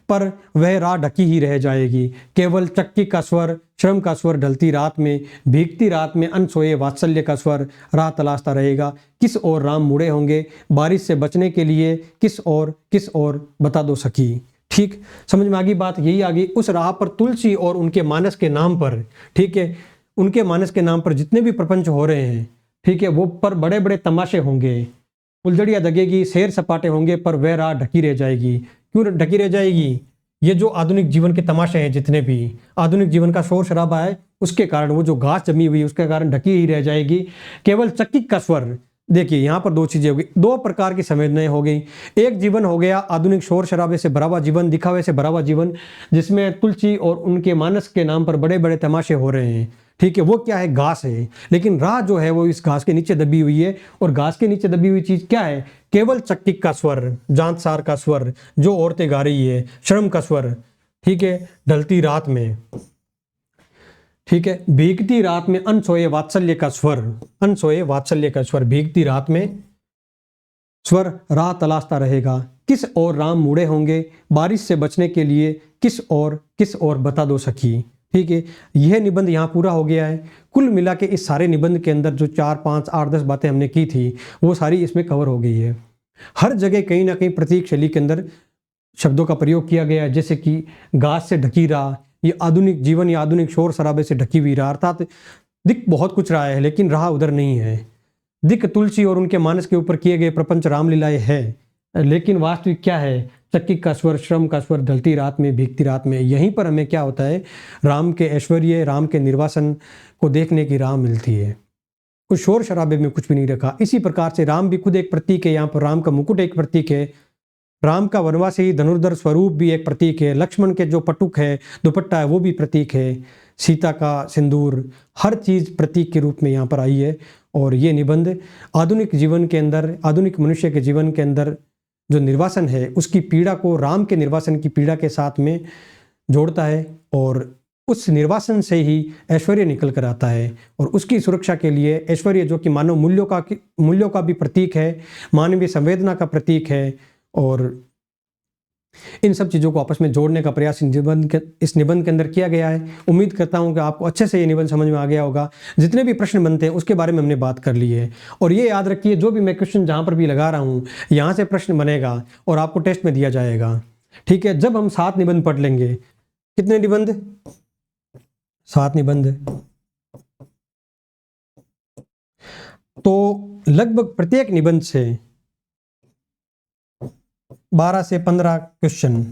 पर वह राह ढकी ही रह जाएगी। केवल चक्की का स्वर, श्रम का स्वर ढलती रात में, भीगती रात में अनसोए वात्सल्य का स्वर राह तलाशता रहेगा। किस ओर राम मुड़े होंगे बारिश से बचने के लिए, किस ओर बता दो सखी। ठीक, समझ में आ गई बात? यही आ गई। उस राह पर तुलसी और उनके मानस के नाम पर, ठीक है, उनके मानस के नाम पर जितने भी प्रपंच हो रहे हैं, ठीक है, वो पर बड़े बड़े तमाशे होंगे, फुलझड़ियां दगेगी, सैर सपाटे होंगे, पर वह राह ढकी रह जाएगी। क्यों ढकी रह जाएगी? ये जो आधुनिक जीवन के तमाशे हैं, जितने भी आधुनिक जीवन का शोर शराबा है, उसके कारण वो जो घास जमी हुई उसके कारण ढकी ही रह जाएगी। केवल चक्की का स्वर, देखिए यहाँ पर दो चीजें हो गई, दो प्रकार की संवेदनाएं हो गई। एक जीवन हो गया आधुनिक शोर शराबे से भरा हुआ जीवन, दिखावे से भरा हुआ जीवन, जिसमें तुलसी और उनके मानस के नाम पर बड़े बड़े तमाशे हो रहे हैं। ठीक है, वो क्या है? घास है। लेकिन राह जो है वो इस घास के नीचे दबी हुई है, और घास के नीचे दबी हुई चीज क्या है? केवल चक्की का स्वर, जांत सार का स्वर जो औरतें गा रही है, श्रम का स्वर, ठीक है, ढलती रात में, ठीक है, भीगती रात में अनसोए वात्सल्य का स्वर, अनसोए वात्सल्य का स्वर, भीगती रात में स्वर राह तलाशता रहेगा। किस ओर राम मुड़े होंगे बारिश से बचने के लिए, किस ओर बता दो सखी। ठीक है, यह निबंध यहाँ पूरा हो गया है। कुल मिला के इस सारे निबंध के अंदर जो 4, 5, 8, 10 बातें हमने की थी वो सारी इसमें कवर हो गई है। हर जगह कहीं ना कहीं प्रतीक शैली के अंदर शब्दों का प्रयोग किया गया है, जैसे कि घास से ढकी राह, ये आधुनिक जीवन या आधुनिक शोर शराबे से ढकी हुई राह, अर्थात दिख बहुत कुछ रहा है लेकिन राह उधर नहीं है। दिख तुलसी और उनके मानस के ऊपर किए गए प्रपंच रामलीलाएं है, लेकिन वास्तविक क्या है? चक्की का स्वर, श्रम का स्वर, ढलती रात में, भीगती रात में। यहीं पर हमें क्या होता है? राम के ऐश्वर्य, राम के निर्वासन को देखने की राह मिलती है। उस शोर शराबे में कुछ भी नहीं रखा। इसी प्रकार से राम भी खुद एक प्रतीक है, यहाँ पर राम का मुकुट एक प्रतीक है, राम का वनवासी धनुर्धर स्वरूप भी एक प्रतीक है, लक्ष्मण के जो पटुक है, दुपट्टा है, वो भी प्रतीक है, सीता का सिंदूर, हर चीज़ प्रतीक के रूप में यहाँ पर आई है। और ये निबंध आधुनिक जीवन के अंदर, आधुनिक मनुष्य के जीवन के अंदर जो निर्वासन है उसकी पीड़ा को राम के निर्वासन की पीड़ा के साथ में जोड़ता है, और उस निर्वासन से ही ऐश्वर्य निकल कर आता है। और उसकी सुरक्षा के लिए ऐश्वर्य, जो कि मानव मूल्यों का भी प्रतीक है, मानवीय संवेदना का प्रतीक है, और इन सब चीज़ों को आपस में जोड़ने का प्रयास इस निबंध के अंदर किया गया है। उम्मीद करता हूं कि आपको अच्छे से ये निबंध समझ में आ गया होगा। जितने भी प्रश्न बनते हैं उसके बारे में हमने बात कर ली है। और ये याद रखिए, जो भी मैं क्वेश्चन जहां पर भी लगा रहा हूं, यहाँ से प्रश्न बनेगा और आपको टेस्ट में दिया जाएगा। ठीक है, जब हम 7 निबंध पढ़ लेंगे, कितने निबंध? 7 निबंध, तो लगभग प्रत्येक निबंध से 12 से 15 क्वेश्चन,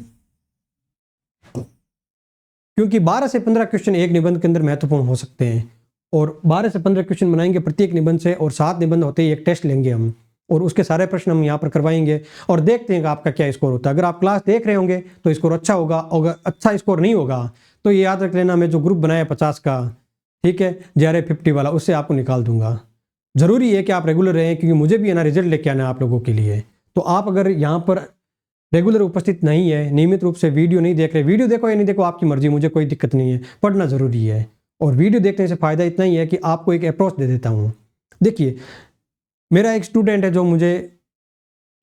क्योंकि 12 से 15 क्वेश्चन एक निबंध के अंदर महत्वपूर्ण हो सकते हैं, और 12 से 15 क्वेश्चन बनाएंगे प्रत्येक निबंध से, और 7 निबंध होते ही एक टेस्ट लेंगे हम, और उसके सारे प्रश्न हम यहाँ पर करवाएंगे और देखते हैं कि आपका क्या स्कोर होता है। अगर आप क्लास देख रहे होंगे तो स्कोर अच्छा होगा, और अगर अच्छा स्कोर नहीं होगा तो ये याद रख लेना, मैं जो ग्रुप बनाया 50 का, ठीक है, JRF 50 वाला, उससे आपको निकाल दूंगा। ज़रूरी है कि आप रेगुलर रहें, क्योंकि मुझे भी है ना रिजल्ट लेके आना है आप लोगों के लिए। तो आप अगर यहाँ पर रेगुलर उपस्थित नहीं है, नियमित रूप से वीडियो नहीं देख रहे, वीडियो देखो या नहीं देखो आपकी मर्जी, मुझे कोई दिक्कत नहीं है, पढ़ना ज़रूरी है। और वीडियो देखने से फ़ायदा इतना ही है कि आपको एक अप्रोच दे देता हूँ। देखिए, मेरा एक स्टूडेंट है जो मुझे,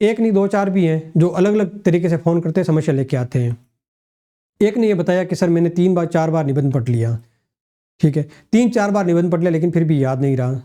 एक नहीं 2-4 भी हैं, जो अलग अलग तरीके से फ़ोन करते समस्या लेके आते हैं। एक ने ये बताया कि सर मैंने 3-4 बार निबंध पढ़ लिया, ठीक है, 3-4 बार निबंध पढ़ लिया लेकिन फिर भी याद नहीं रहा।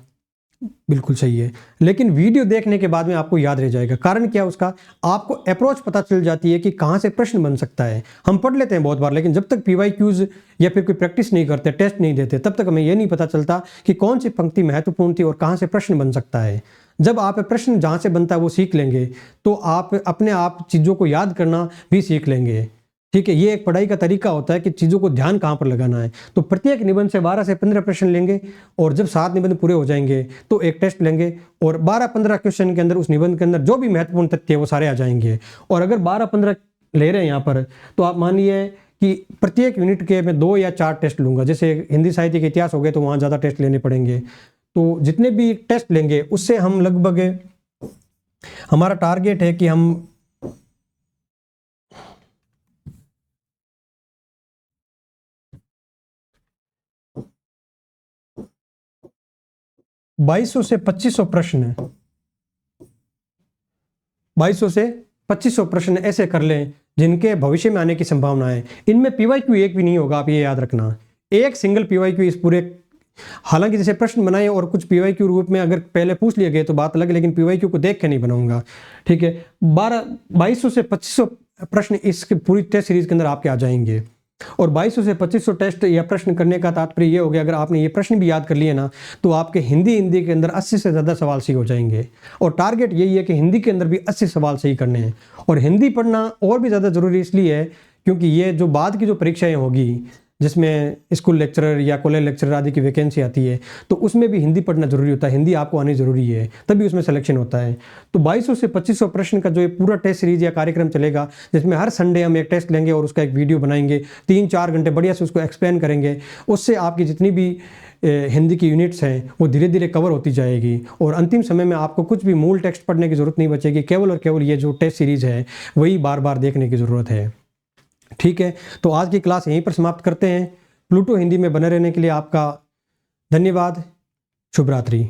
बिल्कुल सही है, लेकिन वीडियो देखने के बाद में आपको याद रह जाएगा। कारण क्या है उसका? आपको अप्रोच पता चल जाती है कि कहाँ से प्रश्न बन सकता है। हम पढ़ लेते हैं बहुत बार, लेकिन जब तक PYQs या फिर कोई प्रैक्टिस नहीं करते, टेस्ट नहीं देते, तब तक हमें ये नहीं पता चलता कि कौन सी पंक्ति महत्वपूर्ण थी और कहाँ से प्रश्न बन सकता है। जब आप प्रश्न जहाँ से बनता है वो सीख लेंगे तो आप अपने आप चीज़ों को याद करना भी सीख लेंगे। ठीक है, ये एक पढ़ाई का तरीका होता है कि चीज़ों को ध्यान कहाँ पर लगाना है। तो प्रत्येक निबंध से 12 से 15 प्रश्न लेंगे, और जब 7 निबंध पूरे हो जाएंगे तो एक टेस्ट लेंगे, और 12-15 क्वेश्चन के अंदर उस निबंध के अंदर जो भी महत्वपूर्ण तथ्य है वो सारे आ जाएंगे। और अगर 12-15 ले रहे हैं यहाँ पर, तो आप मानिए कि प्रत्येक यूनिट के मैं 2 या 4 टेस्ट लूँगा। जैसे हिंदी साहित्य के इतिहास हो गए तो वहाँ ज़्यादा टेस्ट लेने पड़ेंगे। तो जितने भी टेस्ट लेंगे उससे हम लगभग, हमारा टारगेट है कि हम 2200 से 2500 प्रश्न, 2200 से 2500 प्रश्न ऐसे कर लें जिनके भविष्य में आने की संभावना है। इनमें PYQ एक भी नहीं होगा, आप ये याद रखना। एक सिंगल PYQ इस पूरे, हालांकि जैसे प्रश्न बनाए और कुछ PYQ रूप में अगर पहले पूछ लिए गए तो बात अलग, लेकिन PYQ को देख के नहीं बनाऊंगा। ठीक है, 2200 से 2500 प्रश्न इस पूरी टेस्ट सीरीज के अंदर आपके आ जाएंगे। और 2200 से 2500 टेस्ट या प्रश्न करने का तात्पर्य ये हो गया, अगर आपने ये प्रश्न भी याद कर लिए ना, तो आपके हिंदी के अंदर 80 से ज़्यादा सवाल सही हो जाएंगे। और टारगेट यही है कि हिंदी के अंदर भी 80 सवाल सही करने हैं। और हिंदी पढ़ना और भी ज़्यादा ज़रूरी इसलिए है क्योंकि ये जो बाद की जो परीक्षाएँ होगी, जिसमें स्कूल लेक्चरर या कॉलेज लेक्चरर आदि की वैकेंसी आती है, तो उसमें भी हिंदी पढ़ना जरूरी होता है। हिंदी आपको आनी जरूरी है, तभी उसमें सिलेक्शन होता है। तो 2200 से 2500 प्रश्न का जो ये पूरा टेस्ट सीरीज या कार्यक्रम चलेगा, जिसमें हर संडे हम एक टेस्ट लेंगे और उसका एक वीडियो बनाएंगे, 3-4 घंटे बढ़िया से उसको एक्सप्लेन करेंगे। उससे आपकी जितनी भी हिंदी की यूनिट्स हैं वो धीरे धीरे कवर होती जाएगी, और अंतिम समय में आपको कुछ भी मूल टेक्स्ट पढ़ने की ज़रूरत नहीं बचेगी। केवल और केवल ये जो टेस्ट सीरीज़ है वही बार बार देखने की ज़रूरत है। ठीक है, तो आज की क्लास यहीं पर समाप्त करते हैं। प्लूटो हिंदी में बने रहने के लिए आपका धन्यवाद। शुभ रात्रि।